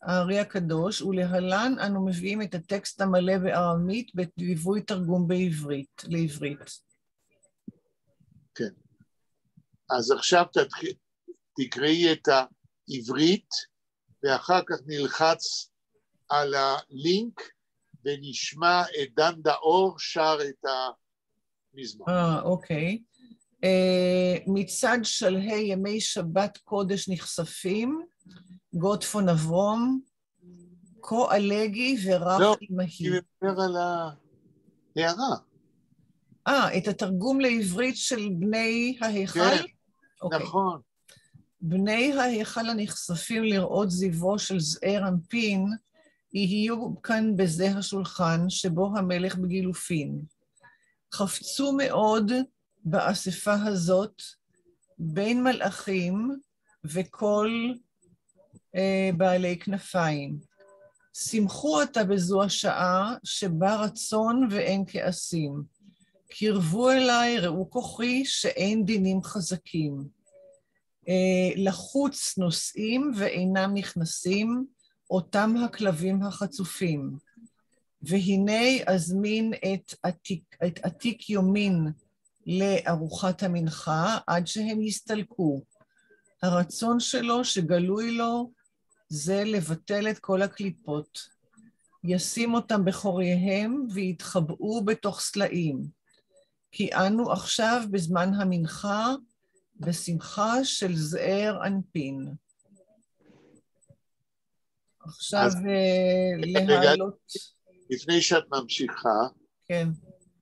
הארי הקדוש, ולהלן אנו מביאים את הטקסט המלא בארמית בליווי תרגום לעברית. כן. אז עכשיו תקראי את העברית, ואחר כך נלחץ על הלינק, ונשמע את דן דאור שר את המזמור. אוקיי. מצד שלהי ימי שבת קודש נחשפים, גוטפון אברום, כה אלגי ורח עמהי. לא, אני מדבר על ההערה. את התרגום לעברית של בני ההיכל? כן, אוקיי. נכון. בני ההיכל הנחשפים לראות זיוו של זעיר אנפין, יהיו כאן בזה השולחן שבו המלך בגילופין. חפצו מאוד באספה הזאת בין מלאכים וכל בעלי כנפיים. שמחו אותה בזו השעה שבה רצון ואין כעסים. קרבו אליי, ראו כוחי שאין דינים חזקים. לחוץ נוסעים ואינם נכנסים, אותם הכלבים החצופים. והנה אזמין את עתיק יומין לארוחת המנחה עד שהם יסתלקו. הרצון שלו שגלוי לו זה לבטל את כל הקליפות. ישים אותם בחוריהם ויתחבאו בתוך סלעים. כי אנו עכשיו בזמן המנחה בשמחה של זעיר אנפין. עכשיו להעלות... לפני שאת ממשיכה, כן.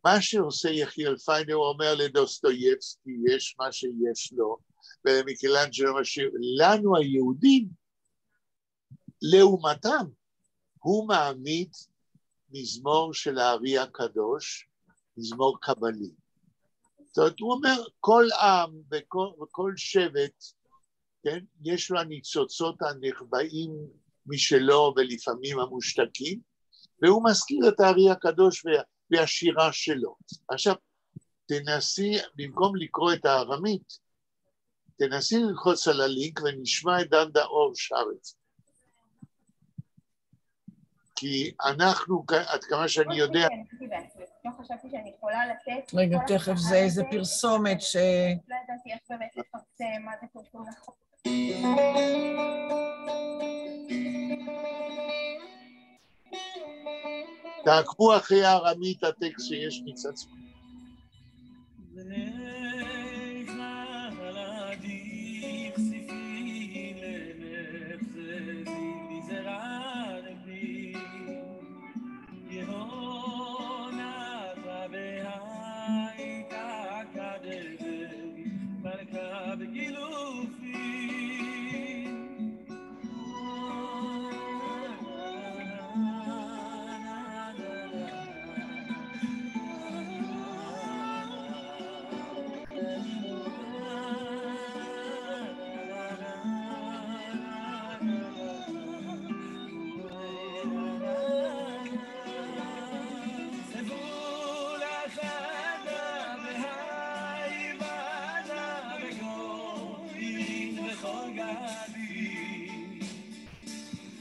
מה שעושה יחיאל פיינר, הוא אומר לדוסטויבסקי, יש מה שיש לו, ולמיקלנג'לו משאיר, לנו היהודים, לעומתם, הוא מעמיד מזמור של הארי הקדוש, מזמור קבלי. זאת אומרת, הוא אומר, כל עם וכל שבט, כן, יש לו הניצוצות הנחבאים משלו ולפעמים המושתקים, והוא מזכיר את הארי הקדוש והשירה שלו. עכשיו, תנסי, במקום לקרוא את הארמית, תנסי ללחוץ על הלינק ונשמע את דן דאור שר את זה. כי אנחנו, עד כמה שאני יודע... לא חשבתי שאני יכולה לתת... רגע, תכף זה איזה פרסומת ש... לא ידעתי איך באמת לפרסם, מה זה פרסום נכון. תעקבו אחרי הארמית הטקסט שיש מצד שמאל.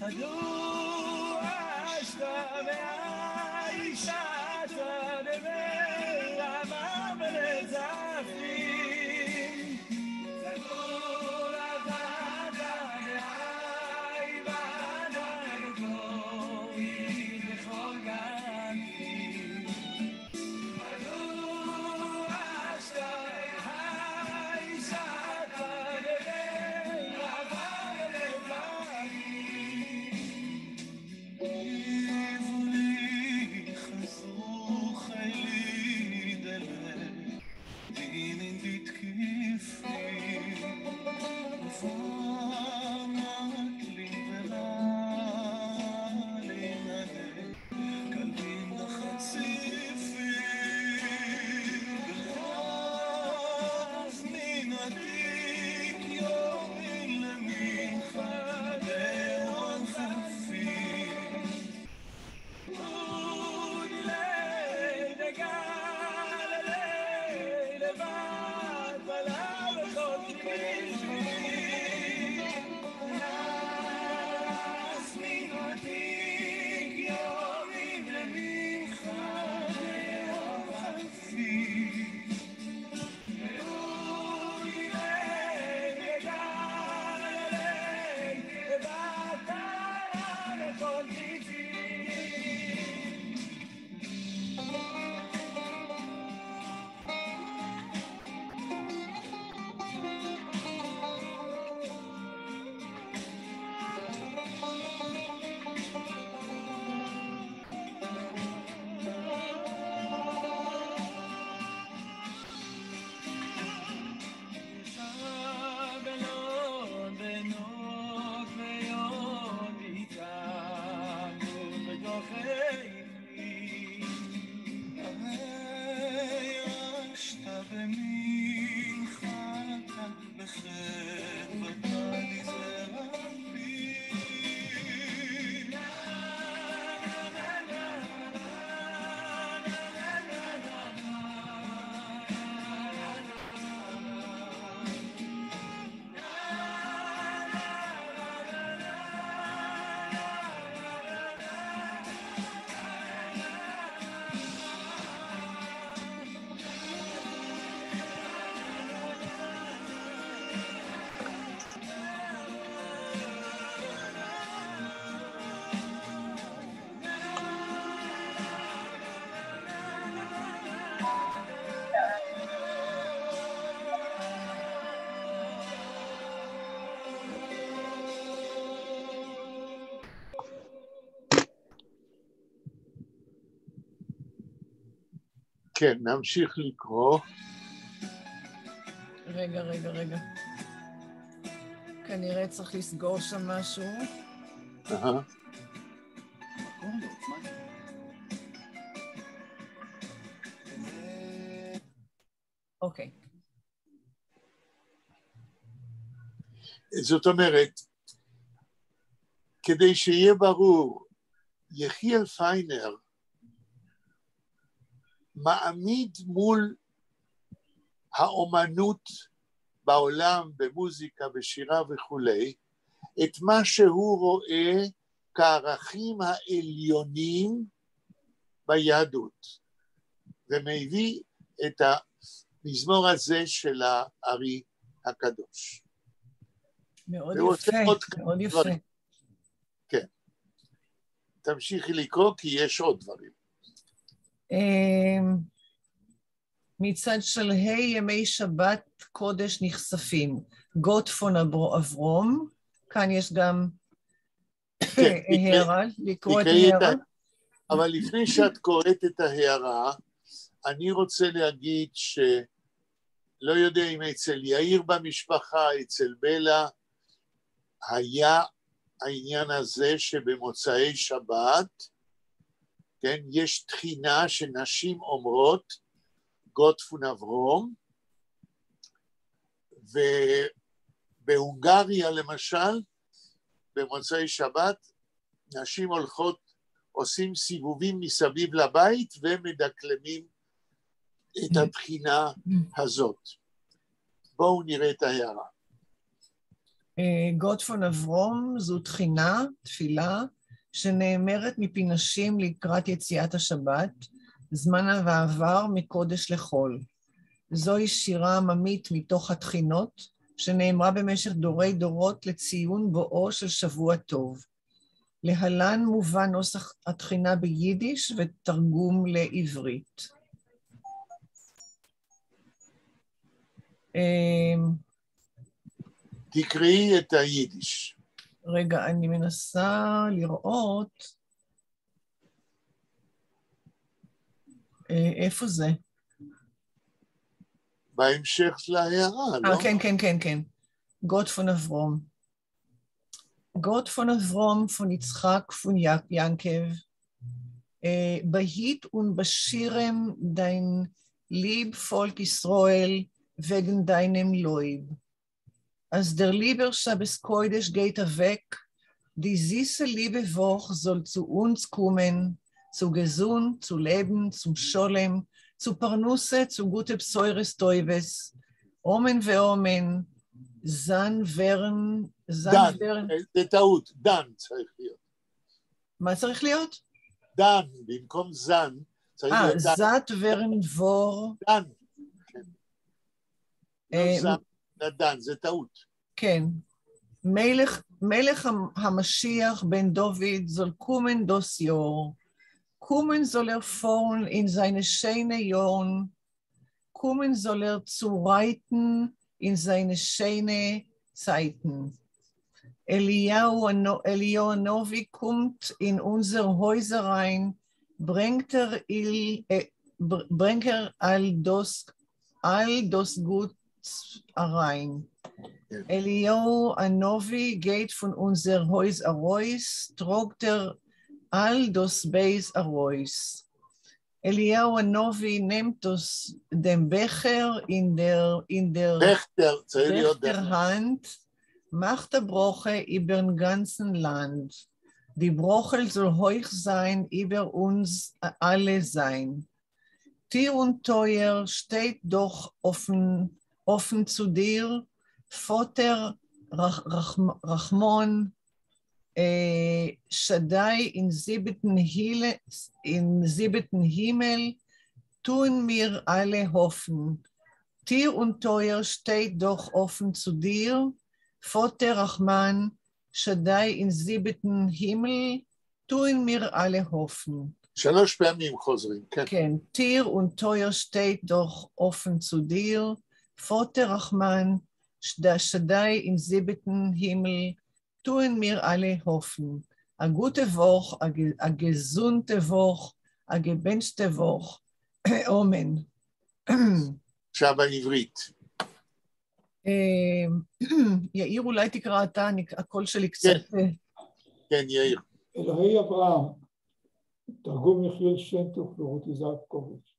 הדור אשתה והאישה כן, נמשיך לקרוא. רגע. כנראה צריך לסגור שם משהו. אוקיי. זאת אומרת, כדי שיהיה ברור, יחיאל פיינר מעמיד מול האומנות בעולם, במוזיקה, בשירה וכולי, את מה שהוא רואה כערכים העליונים ביהדות, ומביא את המזמור הזה של הארי הקדוש. מאוד יפה, מאוד יפה. כן. תמשיכי לקרוא, כי יש עוד דברים. מצד שלהי ימי שבת קודש נחשפים, גוטפון אברום, כאן יש גם הערה, לקרוא את ההערה. אבל לפני שאת קוראת את ההערה, אני רוצה להגיד שלא יודע אם אצל יאיר במשפחה, אצל בלה, היה העניין הזה שבמוצאי שבת, כן, יש תחינה שנשים אומרות, גוטפון אברום, ובהונגריה למשל, במוצאי שבת, נשים הולכות, עושים סיבובים מסביב לבית, ומדקלמים את התחינה הזאת. בואו נראה את ההערה. גוטפון אברום זו תחינה, תפילה, שנאמרת מפי נשים לקראת יציאת השבת, זמן ועבר מקודש לחול. זוהי שירה עממית מתוך התחינות, שנאמרה במשך דורי דורות לציון בואו של שבוע טוב. להלן מובא נוסח התחינה ביידיש ותרגום לעברית. תקראי את היידיש. רגע, אני מנסה לראות איפה זה. בהמשך של ההערה, לא? כן. Gott von Avrom. Gott von Avrom, von Yitzchak, von Jakob, Bahit und Bashirem dein lieb Volk Israel wegen deinem Leib. Als der lieber Shabbos Kodesh geht weg, die süße Liebe Woche soll zu uns kommen, zu gesund, zu Leben, zum Scholem, zu Parnusse, zu gute Psoires Toives, Omen ואומן, זן ורן, דן, זה טעות, דן צריך להיות. מה צריך להיות? דן, במקום זן, צריך להיות דן. זת ורן בור. דן, כן. לא זן, דן, זה טעות. כן. מלך המשיח בן דוד soll kommen das Jahr. Kommen soll vorn in seine schöne Jorn. Kommen soll zu reiten in seine schöne Zeiten. Eliyahu Novi kommt in unser Häuser rein, bringt all das Gut rein. Eliyahu Novi geht von unser Haus heraus, trägt all das Beis heraus. Eliyahu Novi nimmt den Becher in der Hand, macht der Broche über den ganzen Land. Die Broche soll hoch sein, über uns alle sein. Tier und Teuer steht doch offen zu dir, Vater Rachmon, Shaddai in siebten Himmel, tun mir alle hoffen. Tier und Teuer steht doch offen zu dir, Vater Rachman, Shaddai in siebten Himmel, tun mir alle hoffen. שלוש פעמים חוזרים, כן. כן, Tier und Teuer steht doch offen zu dir, Vater Rachman, Shaddai in siebten Himmel, tun mir alle hoffen. A gute Woche, a gesunde Woche, a gewünschte Woche. Amen. עכשיו העברית. יאיר, אולי תקרא אתה, הקול שלי קצת... כן, יאיר. אלוהי אברהם, תרגום יחיאל שנטוך ורותי זרקוביץ'.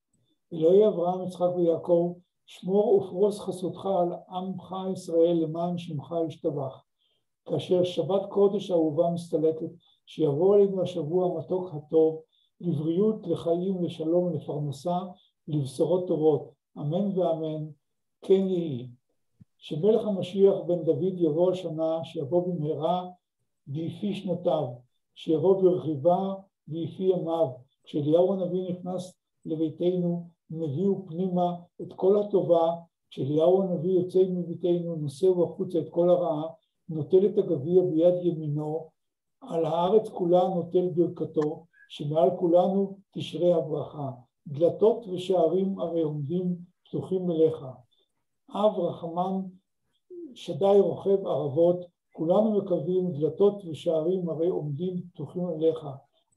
אלוהי אברהם, יצחק ויעקב, שמור ופרוס חסותך על עמך ישראל למען שמך ישתבח. כאשר שבת קודש אהובה מסתלקת, שיבוא עלינו השבוע המתוק הטוב, לבריאות, לחיים, לשלום, לפרנסה, לבשורות טובות. אמן ואמן, כן יהי. שמלך המשיח בן דוד יבוא השנה, שיבוא במהרה ויפי שנותיו, שיבוא ברכיבה ויפי ימיו. כשאליהו הנביא נכנס לביתנו, מביאו פנימה את כל הטובה, כשאליהו הנביא יוצא מביתנו, נושאו החוצה את כל הרעה, נוטל את הגביע ביד ימינו, על הארץ כולה נוטל ברכתו, שמעל כולנו תשרה הברכה. דלתות ושערים הרי עומדים פתוחים אליך. אב רחמן שדי רוכב ערבות, כולנו מקווים דלתות ושערים הרי עומדים פתוחים אליך.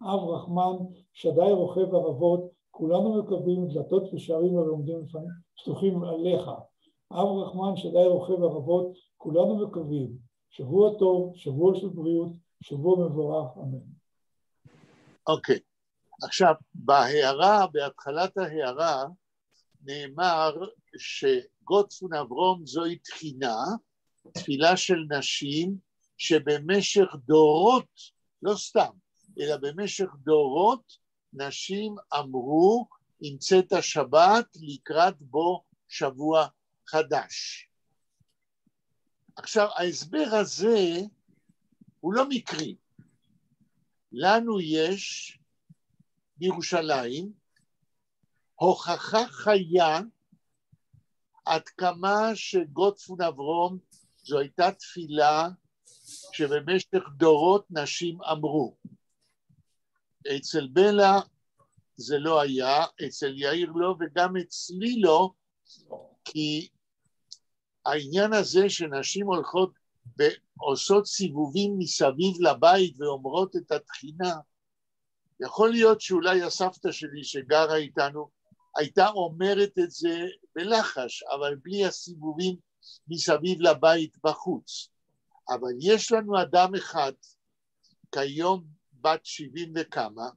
אב רחמן שדי רוכב ערבות, כולנו מקווים דלתות ושערים הרי עומדים פתוחים אליך. אב רחמן שדי רוכב ערבות, כולנו מקווים. שבוע טוב, שבוע של בריאות, שבוע מבורך, אמן. אוקיי. עכשיו, בהערה, בהתחלת ההערה, נאמר שגוט פון אברום זוהי תחינה, תפילה של נשים, שבמשך דורות, לא סתם, אלא במשך דורות, נשים אמרו, עם צאת השבת, לקראת בו שבוע חדש. עכשיו, ההסבר הזה הוא לא מקרי. לנו יש בירושלים הוכחה חיה עד כמה שגוטפון אברום זו הייתה תפילה שבמשך דורות נשים אמרו. אצל בלה זה לא היה, אצל יאיר לא, וגם אצלי לא, כי העניין הזה שנשים הולכות ועושות סיבובים מסביב לבית ואומרות את התחינה, יכול להיות שאולי הסבתא שלי שגרה איתנו הייתה אומרת את זה בלחש, אבל בלי הסיבובים מסביב לבית בחוץ. אבל יש לנו אדם אחד, כיום בת 70 וכמה,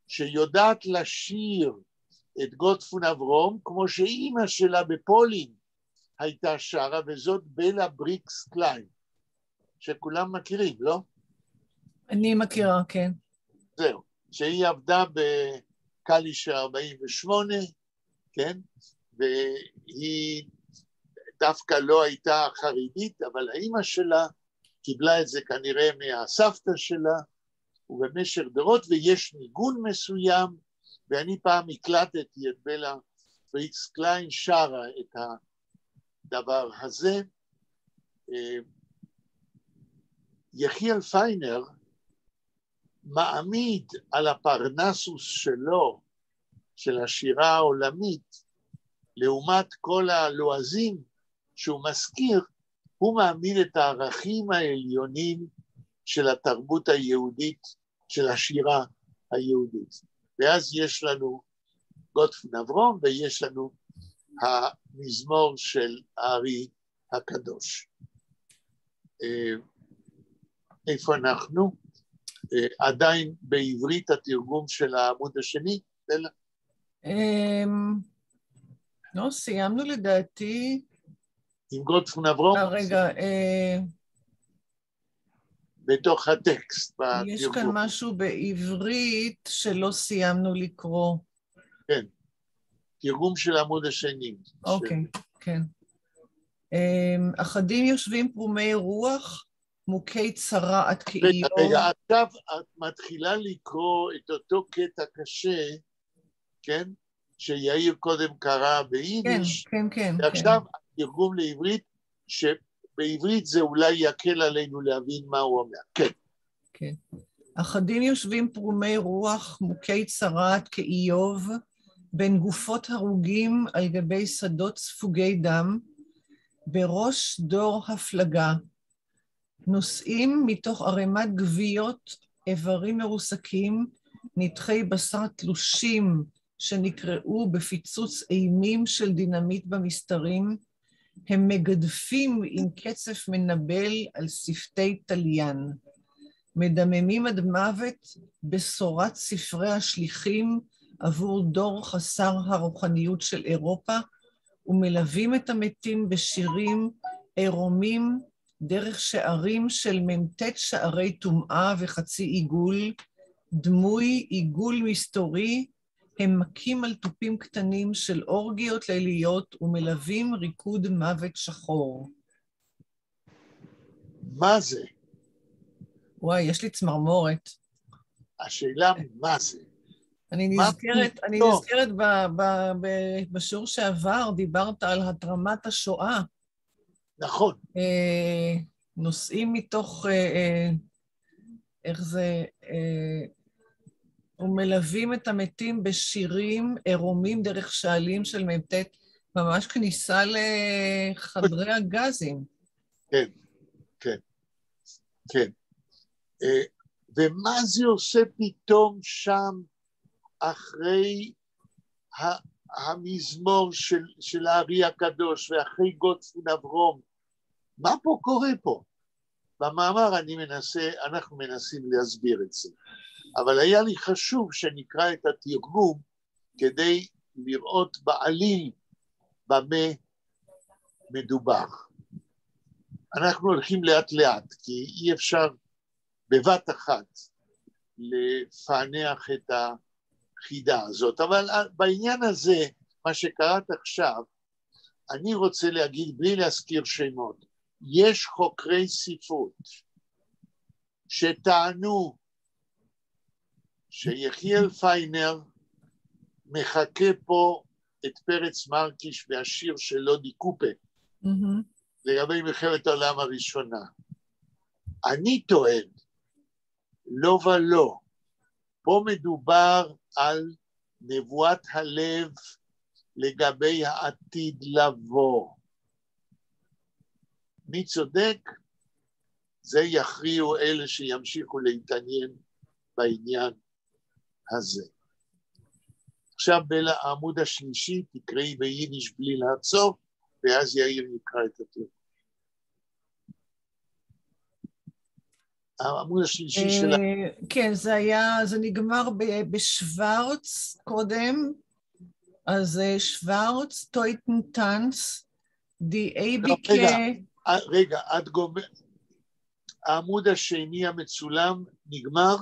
שיודעת לשיר את גוטפון אברום, כמו שאימא שלה בפולין הייתה שרה, וזאת בלה בריקס קליין, שכולם מכירים, לא? אני מכירה, כן. זהו, שהיא עבדה בקלישה 48, כן? והיא דווקא לא הייתה חרדית, אבל האימא שלה קיבלה את זה כנראה מהסבתא שלה, ובמשך דורות, ויש ניגון מסוים, ואני פעם הקלטתי את בלה בריקס קליין שרה את הדבר הזה. יחיאל פיינר מעמיד על הפרנסוס שלו, של השירה העולמית, לעומת כל הלועזים שהוא מזכיר, הוא מעמיד את הערכים העליונים של התרבות היהודית, של השירה היהודית. ואז יש לנו גוטפון אברום, ויש לנו המזמור של הארי הקדוש. איפה אנחנו? עדיין בעברית התרגום של העמוד השני? לא, סיימנו לדעתי. עם גוטפון אברום? רגע, בתוך הטקסט, יש בתרגום. כאן משהו בעברית שלא סיימנו לקרוא. כן, תרגום של העמוד השני. אוקיי, כן. אחדים יושבים פרומי רוח, מוכי צרעת כאיוב. רגע, עכשיו את מתחילה לקרוא את אותו קטע קשה, כן? שיאיר קודם קרא ביידיש. כן, כן, כן. ועכשיו תרגום לעברית, שבעברית זה אולי יקל עלינו להבין מה הוא אומר. כן. כן. אחדים יושבים פרומי רוח, מוכי צרעת כאיוב, בין גופות הרוגים על גבי שדות ספוגי דם, בראש דור הפלגה. נושאים מתוך ערימת גוויות, איברים מרוסקים, נתחי בשר תלושים שנקראו בפיצוץ אימים של דינמיט במסתרים, הם מגדפים עם קצף מנבל על שפתי תליין. מדממים עד מוות בשורת ספרי השליחים עבור דור חסר הרוחניות של אירופה, ומלווים את המתים בשירים עירומים דרך שערים של ממתת שערי טומאה וחצי עיגול, דמוי עיגול מסתורי, הם מכים על טופים קטנים של אורגיות ליליות ומלווים ריקוד מוות שחור. מה זה? וואי, יש לי צמרמורת. השאלה מה זה? אני נזכרת בשיעור שעבר, דיברת על התרמת השואה. נכון. נושאים מתוך, איך זה, ומלווים את המתים בשירים עירומים דרך שעלים של ממתת, ממש כניסה לחדרי הגזים. כן, כן, כן. ומה זה עושה פתאום שם אחרי המזמור של הארי הקדוש ואחרי גוטפון אברום? מה פה קורה פה? במאמר אנחנו מנסים להסביר את זה. אבל היה לי חשוב שנקרא את התרגום כדי לראות בעליל במה מדובר. אנחנו הולכים לאט לאט, כי אי אפשר בבת אחת לפענח את החידה הזאת. אבל בעניין הזה, מה שקראת עכשיו, אני רוצה להגיד, בלי להזכיר שמות, יש חוקרי ספרות שטענו שיחיאל פיינר מחכה פה את פרץ מרקיש והשיר שלו דיקופה, לגבי מלחמת העולם הראשונה. אני טוען, לא ולא, פה מדובר על נבואת הלב לגבי העתיד לבוא. מי צודק? זה יכריעו אלה שימשיכו להתעניין בעניין הזה. עכשיו בעמוד השלישי תקראי ביידיש בלי לעצור, ואז יאיר יקרא את התרגום. העמוד השלישי שלה. כן, זה נגמר בשוורץ קודם, אז שוורץ, טויטנטנס, די ABK. רגע, את גומר, העמוד השני המצולם נגמר?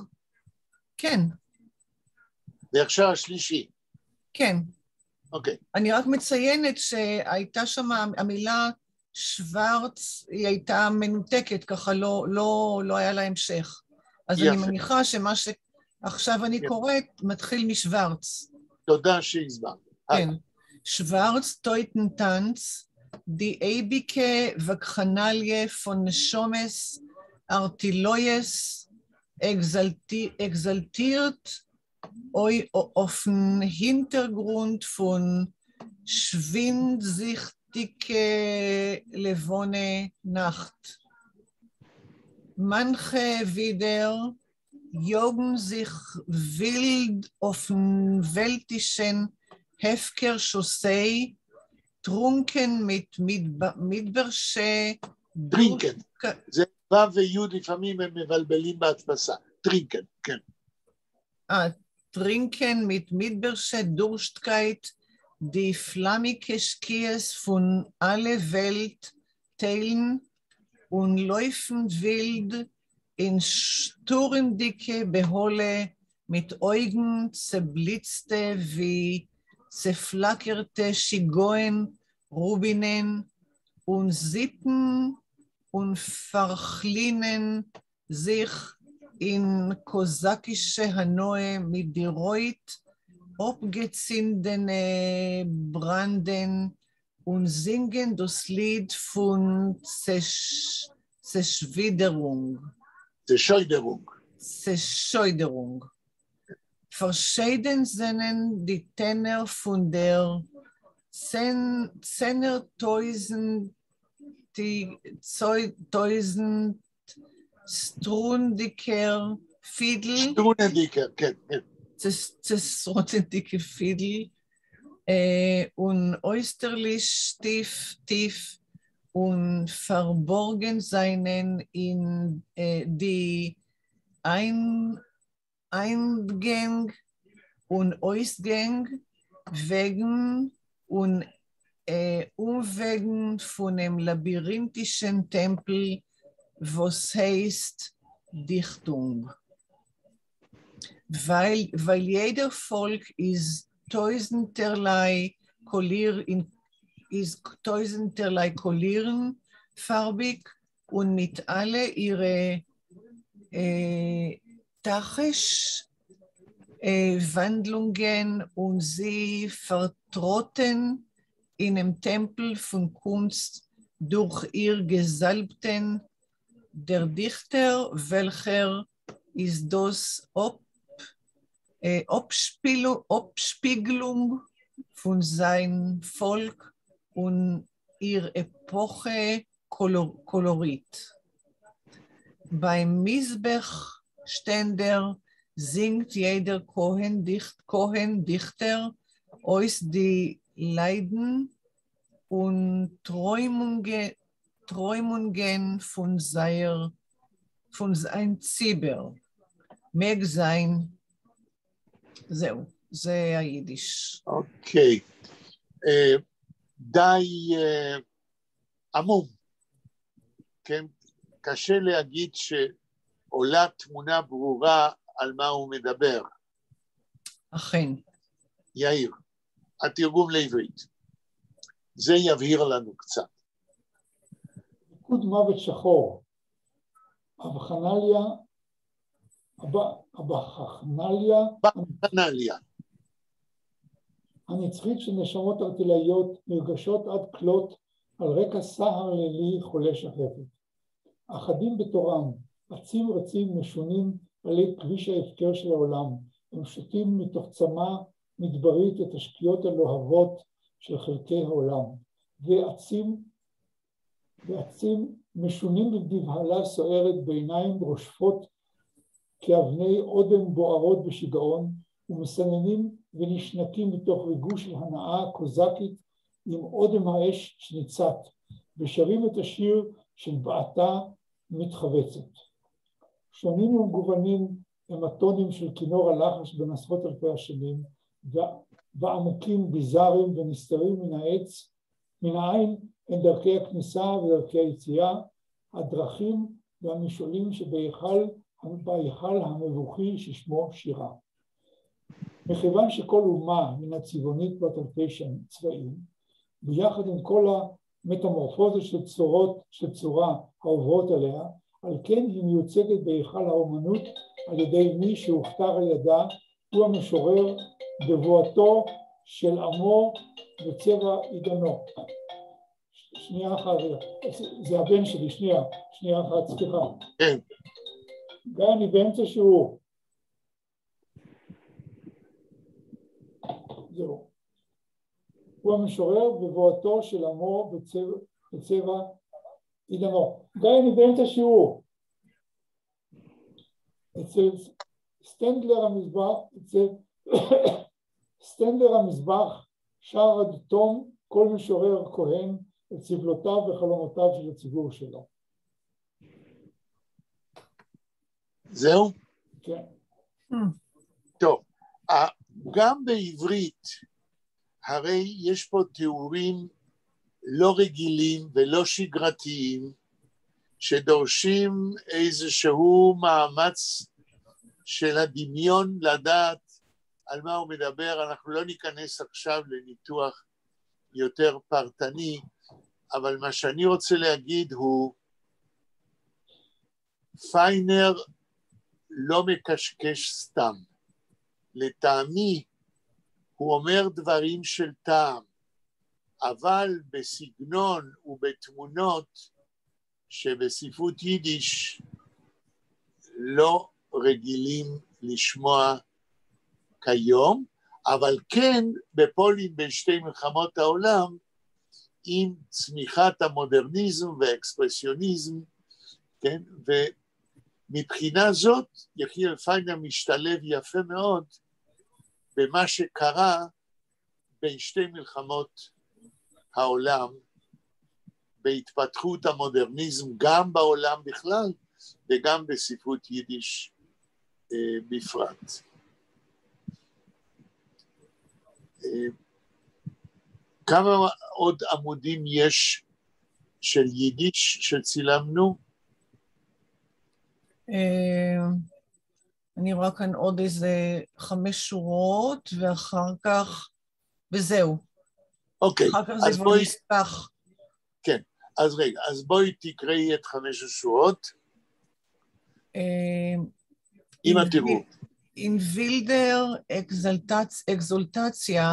כן. ועכשיו השלישי. כן. אוקיי. אני רק מציינת שהייתה שם המילה שוורץ, היא הייתה מנותקת, ככה לא היה לה המשך. אז אני מניחה שמה שעכשיו אני קוראת מתחיל משוורץ. תודה שהסברת. כן. שוורץ, טויטנטנץ, די אייביקה וקחנליה פון נשומס, ארטילויס, exaltiert auf den Hintergrund von schwindsüchtige Levone Nacht. Manche wieder jogen sich wild auf den weltischen Hefker-Chaussee, trunken mit Midbersche... טרינקן. זה ו' וי' לפעמים הם מבלבלים בהדפסה. טרינקן, כן. Trinken mit Midbersche Durstkeit, die flammige Skies von aller Welt teilen und laufen wild in sturmdicke Beholle mit Augen zerblitzte wie zerflackerte Schigoen, Rubinen und sippen und verchlinen sich in kosakische Hanoi mit die Reut abgezündene Branden und singen das Lied von Zerschwiderung. Zerscheuderung. Verschieden sind die Tenor von der 10.000 Strundiker Fiedel. Strundiker, כן, כן. Strundiker Fiedel und äußerlich tief und verborgen seinen in die Eingang und Ausgang wegen und Umwegen von dem labyrinthischen Tempel, was heißt Dichtung. Weil jeder Volk ist tausendterlei Kollieren farbig und mit alle ihre Tachisch Wandlungen und sie vertrotten in dem Tempel von Kunst durch ihr Gesalbten. Der Dichter, welcher ist das Abspiegelung von seinem Volk und ihr Epoche Kolorit. Beim Misbech-Ständer singt jeder Kohen-Dichter aus die Leiden und Träumungen von sein Zibber. Mag sein, זהו, זה היידיש. אוקיי. די עמום. כן? קשה להגיד שעולה תמונה ברורה על מה הוא מדבר. אכן. יאיר, התרגום לעברית. זה יבהיר לנו קצת. ניקוד מוות שחור. אבחנליה. הנצחית של נשמות ארטילאיות נרגשות עד כלות על רקע סהר לילי חולה שחפת. אחדים בתורם, עצים רצים משונים עלי כביש ההפקר של העולם, הם שותים מתוך צמא מדברית את השקיעות הלוהבות של חלקי העולם, ועצים משונים בבהלה סוערת בעיניים רושפות כאבני אודם בוערות בשיגעון, ומסננים ונשנקים מתוך ריגוש של הנאה קוזקית עם אודם האש שניצת, ושרים את השיר של בעתה מתחבצת. שונים ומגוונים הם הטונים של כינור הלחש בין עשרות אלפי השנים, ועמוקים ביזאריים ונסתרים מן העין הן דרכי הכניסה ודרכי היציאה, הדרכים והמשעולים שבהיכל המבוכי ששמו שירה. מכיוון שכל אומה מן הצבעונית בת אלפי צבעים, ביחד עם כל המטמורפוזה של צורה העוברות עליה, על כן היא מיוצגת בהיכל האומנות על ידי מי שהוכתר על ידה, הוא המשורר בבואתו של עמו וצבע עידנו. שנייה אחת, זה הבן שלי, שנייה אחת, סליחה. כן. גיא, אני באמצע שיעור. זהו. הוא המשורר בבואתו של עמו בצבע עידנו. גיא, אני באמצע שיעור. אצל סטנדלר המזבח שר עד תום כל משורר כהן את סבלותיו וחלומותיו של הציבור שלו. זהו? כן. טוב, גם בעברית, הרי יש פה תיאורים לא רגילים ולא שגרתיים, שדורשים איזשהו מאמץ של הדמיון לדעת על מה הוא מדבר. אנחנו לא ניכנס עכשיו לניתוח יותר פרטני, אבל מה שאני רוצה להגיד הוא, פיינר לא מקשקש סתם. לטעמי הוא אומר דברים של טעם, אבל בסגנון ובתמונות שבספרות יידיש לא רגילים לשמוע כיום, אבל כן בפולין בין שתי מלחמות העולם, עם צמיחת המודרניזם והאקספרסיוניזם, כן? ומבחינה זאת יחיאל פיינר משתלב יפה מאוד במה שקרה בין שתי מלחמות העולם, בהתפתחות המודרניזם גם בעולם בכלל וגם בספרות יידיש בפרט. כמה עוד עמודים יש של יידיש שצילמנו? אני רואה כאן עוד איזה 5 שורות, ואחר כך, וזהו. אוקיי. אחר כך זה כבר נספח. כן, אז רגע, אז בואי תקראי את 5 השורות. עם התיאור. In wilder Exaltatia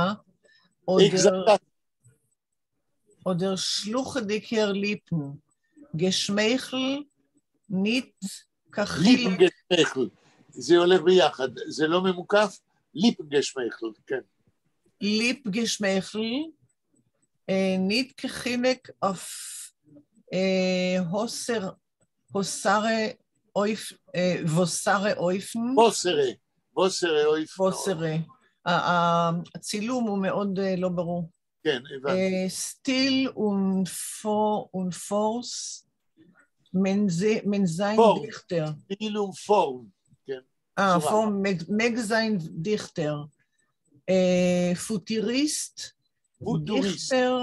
oder schluchdicker Lippen, Geschmeichel nicht כחיל... ליפגשמייכל, זה הולך ביחד, זה לא ממוקף? ליפגשמייכל, כן. ליפגשמייכל, nicht כחילק auf Vossere Eufen. Vossere Eufen. Vossere. הצילום הוא מאוד לא ברור. כן, הבנתי. סטיל ונפורס, מנזיין דיכטר. סטיל ופורם, כן. פורם, מגזיין דיכטר. פוטיריסט, דיכטר,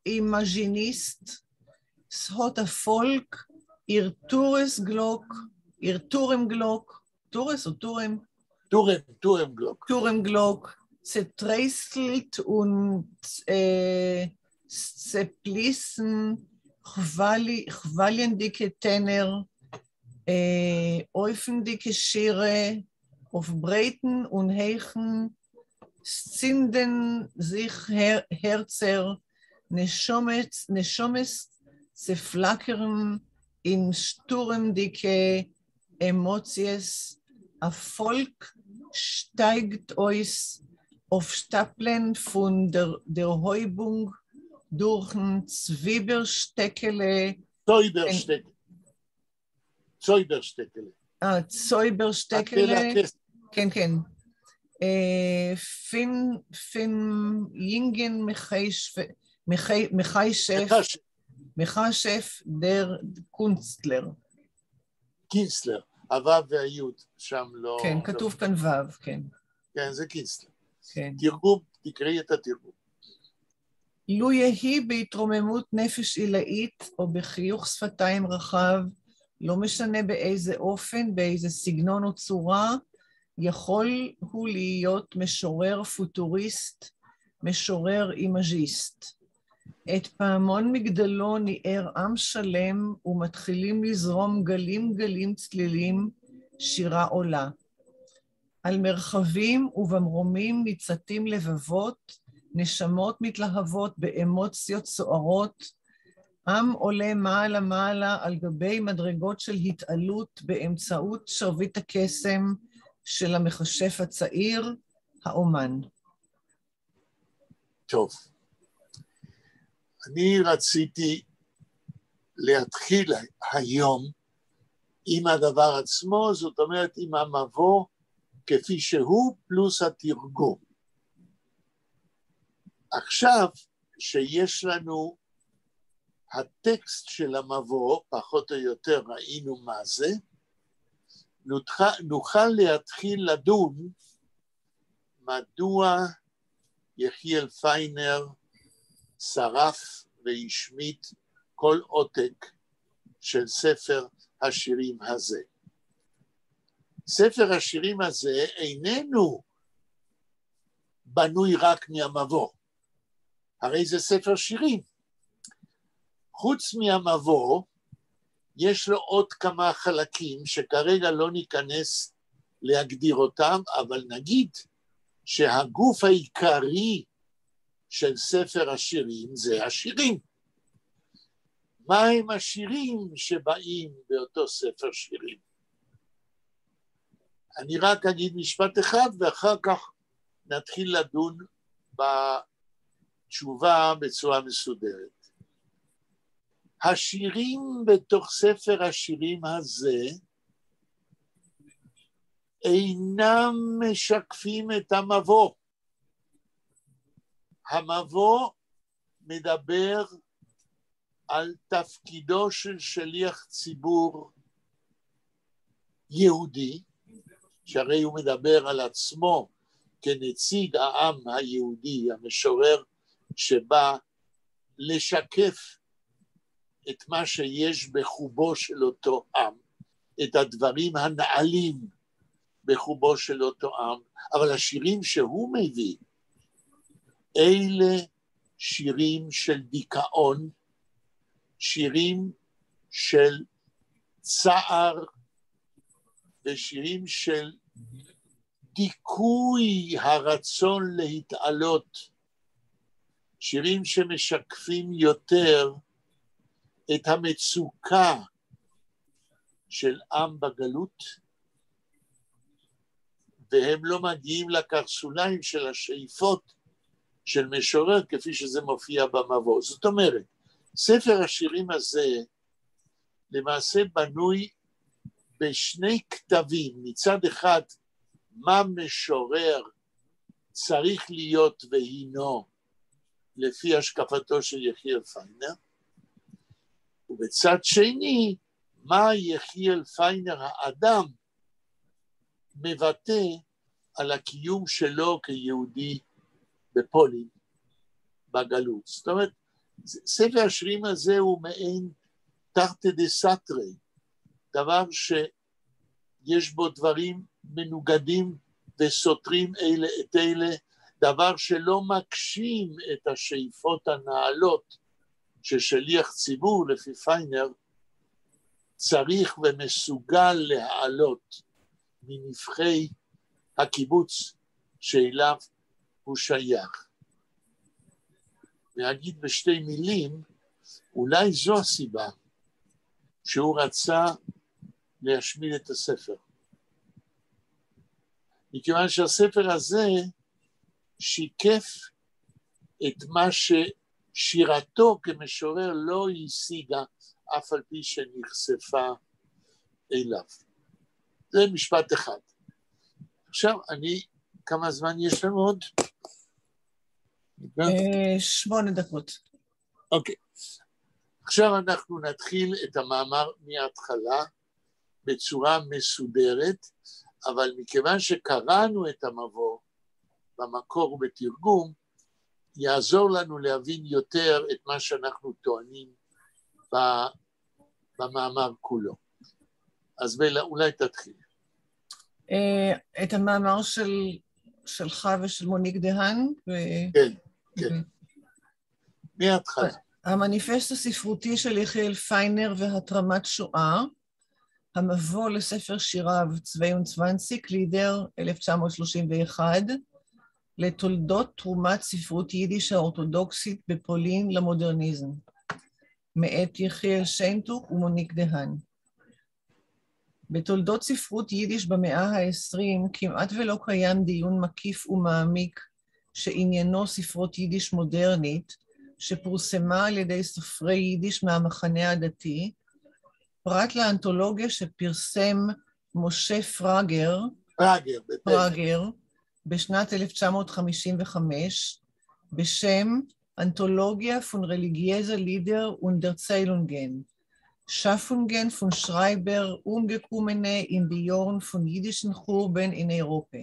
אימג'יניסט, שפות הפולק, אירטורס גלוק, אירטורם גלוק, טורס או טורם? טורם גלוק. טורם גלוק, צטרייסלט וצפליסן, חווליינדיקה טנר, אויפנדיקה שירה, אוף ברייטן והייכן, Szinden sich Herzer, Neshomes se flackern in sturmdicke Emoties, a Volk steigt aus auf Stapeln von der Häubung durch ein Zwiebersteckele. Zäubersteckele. Zäubersteckele. כן, כן. פין יינגן מכשף דר קונסטלר. קינסטלר, הוו והיוד, שם לא... כן, כתוב כאן וו, כן. כן, זה קינסטלר. כן. תרגום, תקראי את התרגום. לו יהי בהתרוממות נפש עילאית או בחיוך שפתיים רחב, לא משנה באיזה אופן, באיזה סגנון או צורה, יכול הוא להיות משורר פוטוריסט, משורר אימאז'יסט. את פעמון מגדלו ניער עם שלם, ומתחילים לזרום גלים גלים צלילים, שירה עולה. על מרחבים ובמרומים ניצתים לבבות, נשמות מתלהבות באמוציות סוערות, עם עולה מעלה מעלה על גבי מדרגות של התעלות באמצעות שרביט הקסם של המכשף הצעיר, האומן. טוב. אני רציתי להתחיל היום עם הדבר עצמו, זאת אומרת עם המבוא כפי שהוא פלוס התרגום. עכשיו שיש לנו הטקסט של המבוא, פחות או יותר ראינו מה זה, נוכל להתחיל לדון מדוע יחיאל פיינר שרף והשמיט כל עותק של ספר השירים הזה. ספר השירים הזה איננו בנוי רק מהמבוא, הרי זה ספר שירים. חוץ מהמבוא, יש לו עוד כמה חלקים שכרגע לא ניכנס להגדיר אותם, אבל נגיד שהגוף העיקרי של ספר השירים זה השירים. מה הם השירים שבאים באותו ספר שירים? אני רק אגיד משפט אחד ואחר כך נתחיל לדון בתשובה בצורה מסודרת. השירים בתוך ספר השירים הזה אינם משקפים את המבוא. המבוא מדבר על תפקידו של שליח ציבור יהודי, שהרי הוא מדבר על עצמו כנציג העם היהודי, המשורר שבא לשקף את מה שיש בחובו של אותו עם, את הדברים הנעלים בחובו של אותו עם, אבל השירים שהוא מביא, אלה שירים של דיכאון, שירים של צער, ושירים של דיכוי הרצון להתעלות, שירים שמשקפים יותר את המצוקה של עם בגלות, והם לא מגיעים לקרסוליים של השאיפות של משורר כפי שזה מופיע במבוא. זאת אומרת, ספר השירים הזה למעשה בנוי בשני כתבים, מצד אחד מה משורר צריך להיות והינו לפי השקפתו של יחיאל פיינר, ובצד שני מה יחיאל פיינר האדם מבטא על הקיום שלו כיהודי בפולין בגלות. זאת אומרת, ספר השירים הזה הוא מעין תרתי דה סתרי, דבר שיש בו דברים מנוגדים וסותרים אלה את אלה, דבר שלא מקשים את השאיפות הנעלות ששליח ציבור לפי פיינר צריך ומסוגל להעלות מנבחי הקיבוץ שאליו הוא שייך. להגיד בשתי מילים, אולי זו הסיבה שהוא רצה להשמיד את הספר. מכיוון שהספר הזה שיקף את מה ששירתו כמשורר לא השיגה, אף על פי שנחשפה אליו. זה משפט אחד. עכשיו, כמה זמן יש לנו עוד? 8 דקות. אוקיי. עכשיו אנחנו נתחיל את המאמר מההתחלה בצורה מסודרת, אבל מכיוון שקראנו את המבוא במקור ובתרגום, יעזור לנו להבין יותר את מה שאנחנו טוענים במאמר כולו. אז בלה, אולי תתחיל. את המאמר שלך ושל מוניק דהן? כן, כן. מההתחלה. המניפסט הספרותי של יחיאל פיינר והתרמת שואה, המבוא לספר שיריו 22 לידר 1931, לתולדות תרומת ספרות יידיש האורתודוקסית בפולין למודרניזם, מאת יחיאל שיינטוק ומוניק דהן. בתולדות ספרות יידיש במאה ה-20 כמעט ולא קיים דיון מקיף ומעמיק שעניינו ספרות יידיש מודרנית, שפורסמה על ידי סופרי יידיש מהמחנה הדתי, פרט לאנתולוגיה שפרסם משה פראגר בשנת 1955, בשם אנתולוגיה פון רליגייזה לידר ונדרציילונגן, שפונגן פון שרייבר umgekommene in die Jahren von jüdischen Churben in Europa.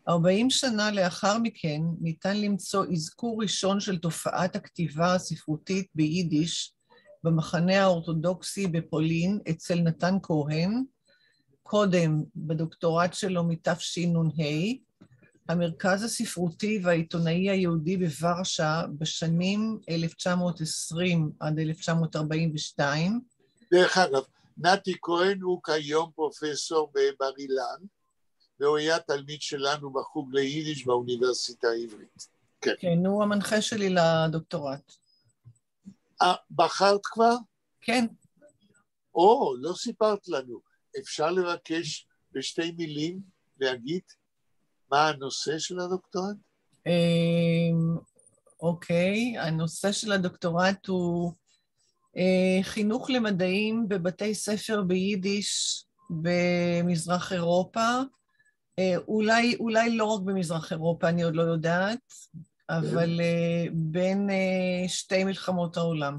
40 שנה לאחר מכן ניתן למצוא אזכור ראשון של תופעת הכתיבה הספרותית ביידיש במחנה האורתודוקסי בפולין אצל נתן כהן, קודם בדוקטורט שלו מתשנ"ה, המרכז הספרותי והעיתונאי היהודי בוורשה בשנים 1920 עד 1942. דרך אגב, נתי כהן הוא כיום פרופסור בבר אילן, והוא היה תלמיד שלנו בחוג ליידיש באוניברסיטה העברית. כן. כן, הוא המנחה שלי לדוקטורט. בחרת כבר? כן. לא סיפרת לנו. אפשר לבקש בשתי מילים להגיד מה הנושא של הדוקטורט? אוקיי, הנושא של הדוקטורט הוא חינוך למדעים בבתי ספר ביידיש במזרח אירופה, אולי לא רק במזרח אירופה, אני עוד לא יודעת, אבל בין שתי מלחמות העולם.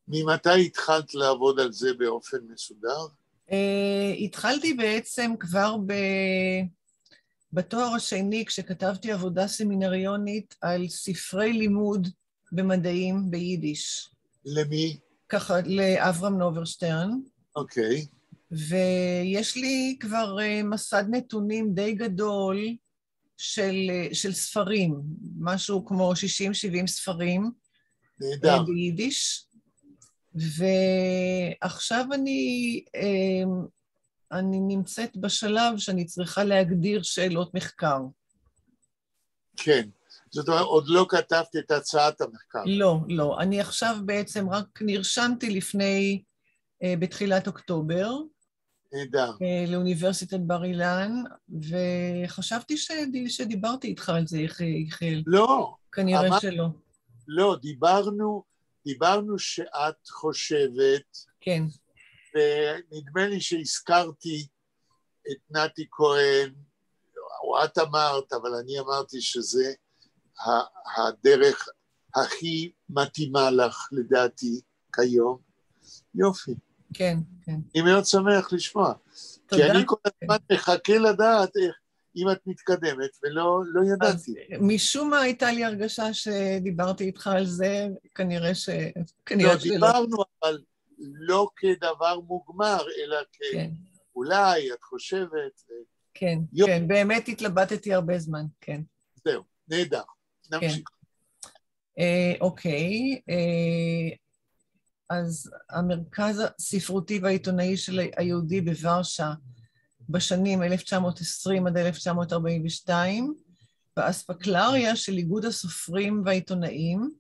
ממתי התחלת לעבוד על זה באופן מסודר? התחלתי בעצם כבר בתואר השני, כשכתבתי עבודה סמינריונית על ספרי לימוד במדעים ביידיש. למי? ככה, לאברהם נוברשטרן. אוקיי. ויש לי כבר מסד נתונים די גדול של ספרים, משהו כמו 60-70 ספרים. נהדר. ביידיש. ועכשיו אני נמצאת בשלב שאני צריכה להגדיר שאלות מחקר. כן. זאת אומרת, עוד לא כתבת את הצעת המחקר. לא. אני עכשיו בעצם רק נרשמתי בתחילת אוקטובר. נהדר. לאוניברסיטת בר אילן, וחשבתי שדיברתי איתך על זה, יחיאל. לא. כנראה שלא. לא, דיברנו שאת חושבת, כן. ונדמה לי שהזכרתי את נתי כהן, או את אמרת, אבל אני אמרתי שזה הדרך הכי מתאימה לך, לדעתי, כיום. יופי. כן. אני מאוד שמח לשמוע. תודה. כי אני כל הזמן מחכה לדעת אם את מתקדמת, ולא ידעתי. משום מה הייתה לי הרגשה שדיברתי איתך על זה, כנראה שלא. דיברנו, אבל לא כדבר מוגמר, אלא כאולי את חושבת. כן, באמת התלבטתי הרבה זמן, כן. זהו, נהדר, נמשיך. אוקיי, אז המרכז הספרותי והעיתונאי של היהודי בוורשה בשנים 1920 עד 1942, באספקלריה של איגוד הסופרים והעיתונאים,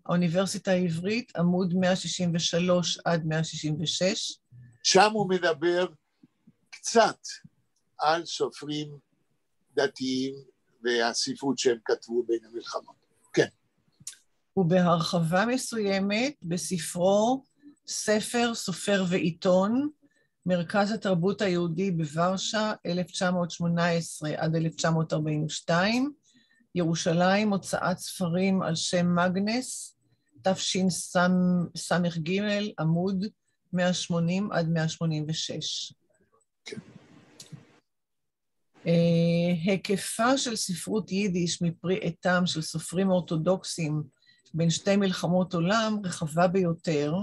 האוניברסיטה העברית, עמוד 163 עד 166. שם הוא מדבר קצת על סופרים דתיים והספרות שהם כתבו בין המלחמות. כן. ובהרחבה מסוימת בספרו ספר, סופר ועיתון, מרכז התרבות היהודי בוורשה, 1918 עד 1942, ירושלים, הוצאת ספרים על שם מגנס, תשס"ג, עמוד 180 עד 186. כן. היקפה של ספרות יידיש מפרי עטם של סופרים אורתודוקסים בין שתי מלחמות עולם רחבה ביותר,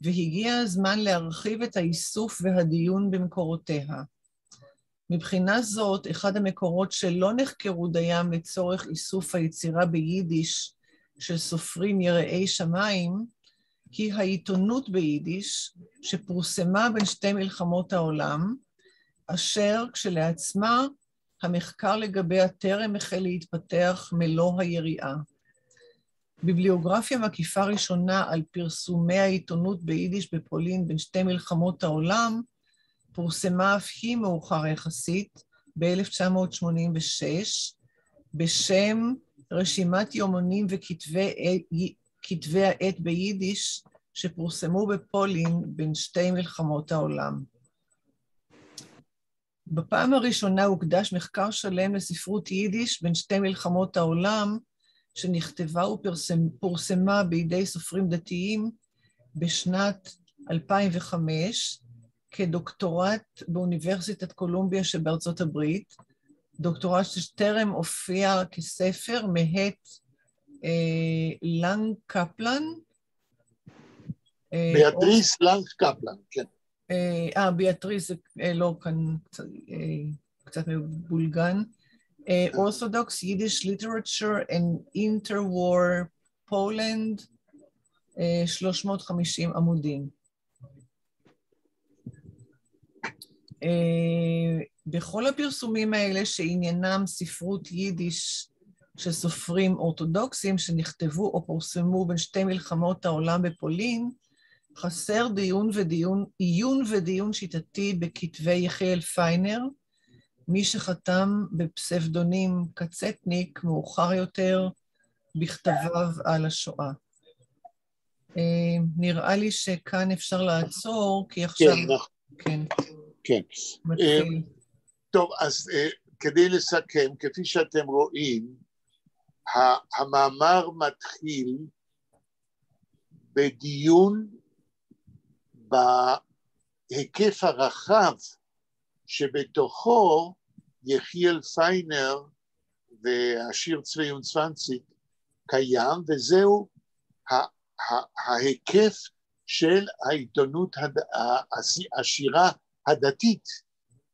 והגיע הזמן להרחיב את האיסוף והדיון במקורותיה. מבחינה זאת, אחד המקורות שלא נחקרו דיים לצורך איסוף היצירה ביידיש של סופרים יראי שמיים, היא העיתונות ביידיש שפורסמה בין שתי מלחמות העולם, אשר כשלעצמה המחקר לגביה טרם החל להתפתח מלוא היריעה. ביבליוגרפיה מקיפה ראשונה על פרסומי העיתונות ביידיש בפולין בין שתי מלחמות העולם, פורסמה אף היא מאוחר יחסית ב-1986, בשם רשימת יומנים וכתבי העת ביידיש שפורסמו בפולין בין שתי מלחמות העולם. בפעם הראשונה הוקדש מחקר שלם לספרות יידיש בין שתי מלחמות העולם, שנכתבה ופורסמה בידי סופרים דתיים בשנת 2005, כדוקטורט באוניברסיטת קולומביה שבארצות הברית, דוקטורט שטרם הופיע כספר מאת לנג קפלן. ביאטריס לנג קפלן, כן. ביאטריס זה לא כאן קצת מבולגן. Orthodox Yiddish Literature and Interwar Poland, 350 עמודים. בכל הפרסומים האלה שעניינם ספרות יידיש של סופרים אורתודוקסים שנכתבו או פורסמו בין שתי מלחמות העולם בפולין, חסר עיון ודיון שיטתי בכתבי יחיאל פיינר, מי שחתם בפסבדונים קצטניק מאוחר יותר בכתביו על השואה. נראה לי שכאן אפשר לעצור, כי עכשיו... כן. מתחיל. טוב, אז כדי לסכם, כפי שאתם רואים, המאמר מתחיל בדיון בהיקף הרחב שבתוכו יחיאל פיינר והשיר 22 קיים, וזהו ההיקף של העיתונות, השירה הדתית,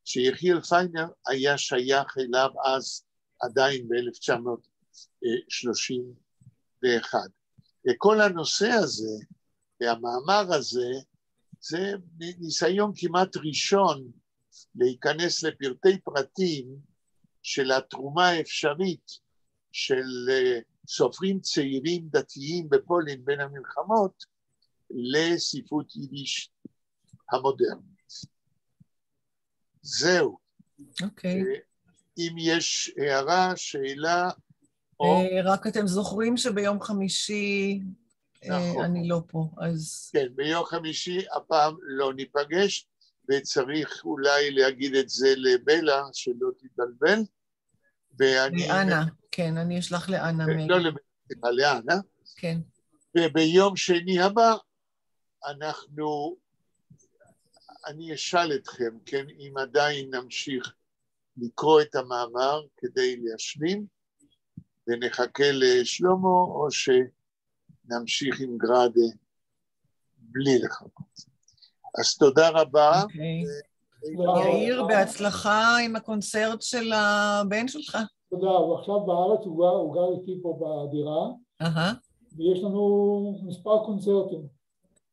שיחיאל פיינר היה שייך אליו אז עדיין ב-1931. וכל הנושא הזה, והמאמר הזה, זה ניסיון כמעט ראשון להיכנס לפרטי פרטים של התרומה האפשרית של סופרים צעירים דתיים בפולין בין המלחמות לספרות יידיש המודרנית. זהו. אוקיי. אם יש הערה, שאלה, או... רק אתם זוכרים שביום חמישי נכון. אני לא פה, אז... כן, ביום חמישי הפעם לא ניפגש, וצריך אולי להגיד את זה לבלה, שלא תתבלבל, ואני... לאנה, כן, אני אשלח לאנה. לא לבלה, לאנה. כן. וביום שני הבא, אני אשאל אתכם, כן, אם עדיין נמשיך לקרוא את המאמר כדי להשלים, ונחכה לשלמה, או שנמשיך עם גרדה בלי לחכות. אז תודה רבה. יאיר, בהצלחה עם הקונצרט של הבן שלך. תודה, הוא עכשיו בארץ, הוא גר איתי פה בדירה, ויש לנו מספר קונצרטים.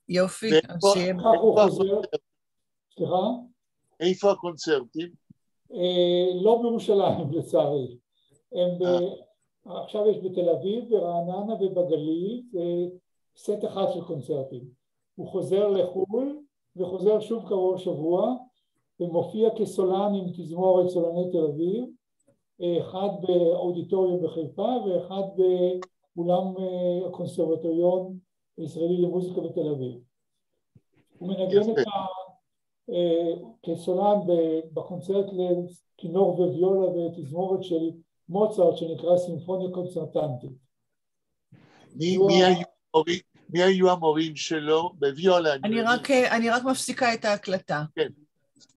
יופי. סליחה? איפה הקונצרטים? לא בירושלים, לצערי. עכשיו יש בתל אביב, ברעננה ובגליל, סט אחד של קונצרטים. הוא חוזר לחו"ל וחוזר שוב קרוב שבוע, ומופיע כסולן עם תזמורת סולני תל אביב, אחד באודיטוריום בחיפה ואחד באולם הקונסרבטוריון הישראלי למוזיקה בתל אביב. הוא מנגן כסולן בקונצרט לכינור וויולה ותזמורת של מוצרט שנקרא סימפוניה קונצרטנטית. מי היו המורים שלו בוויולה? אני רק מפסיקה את ההקלטה. כן.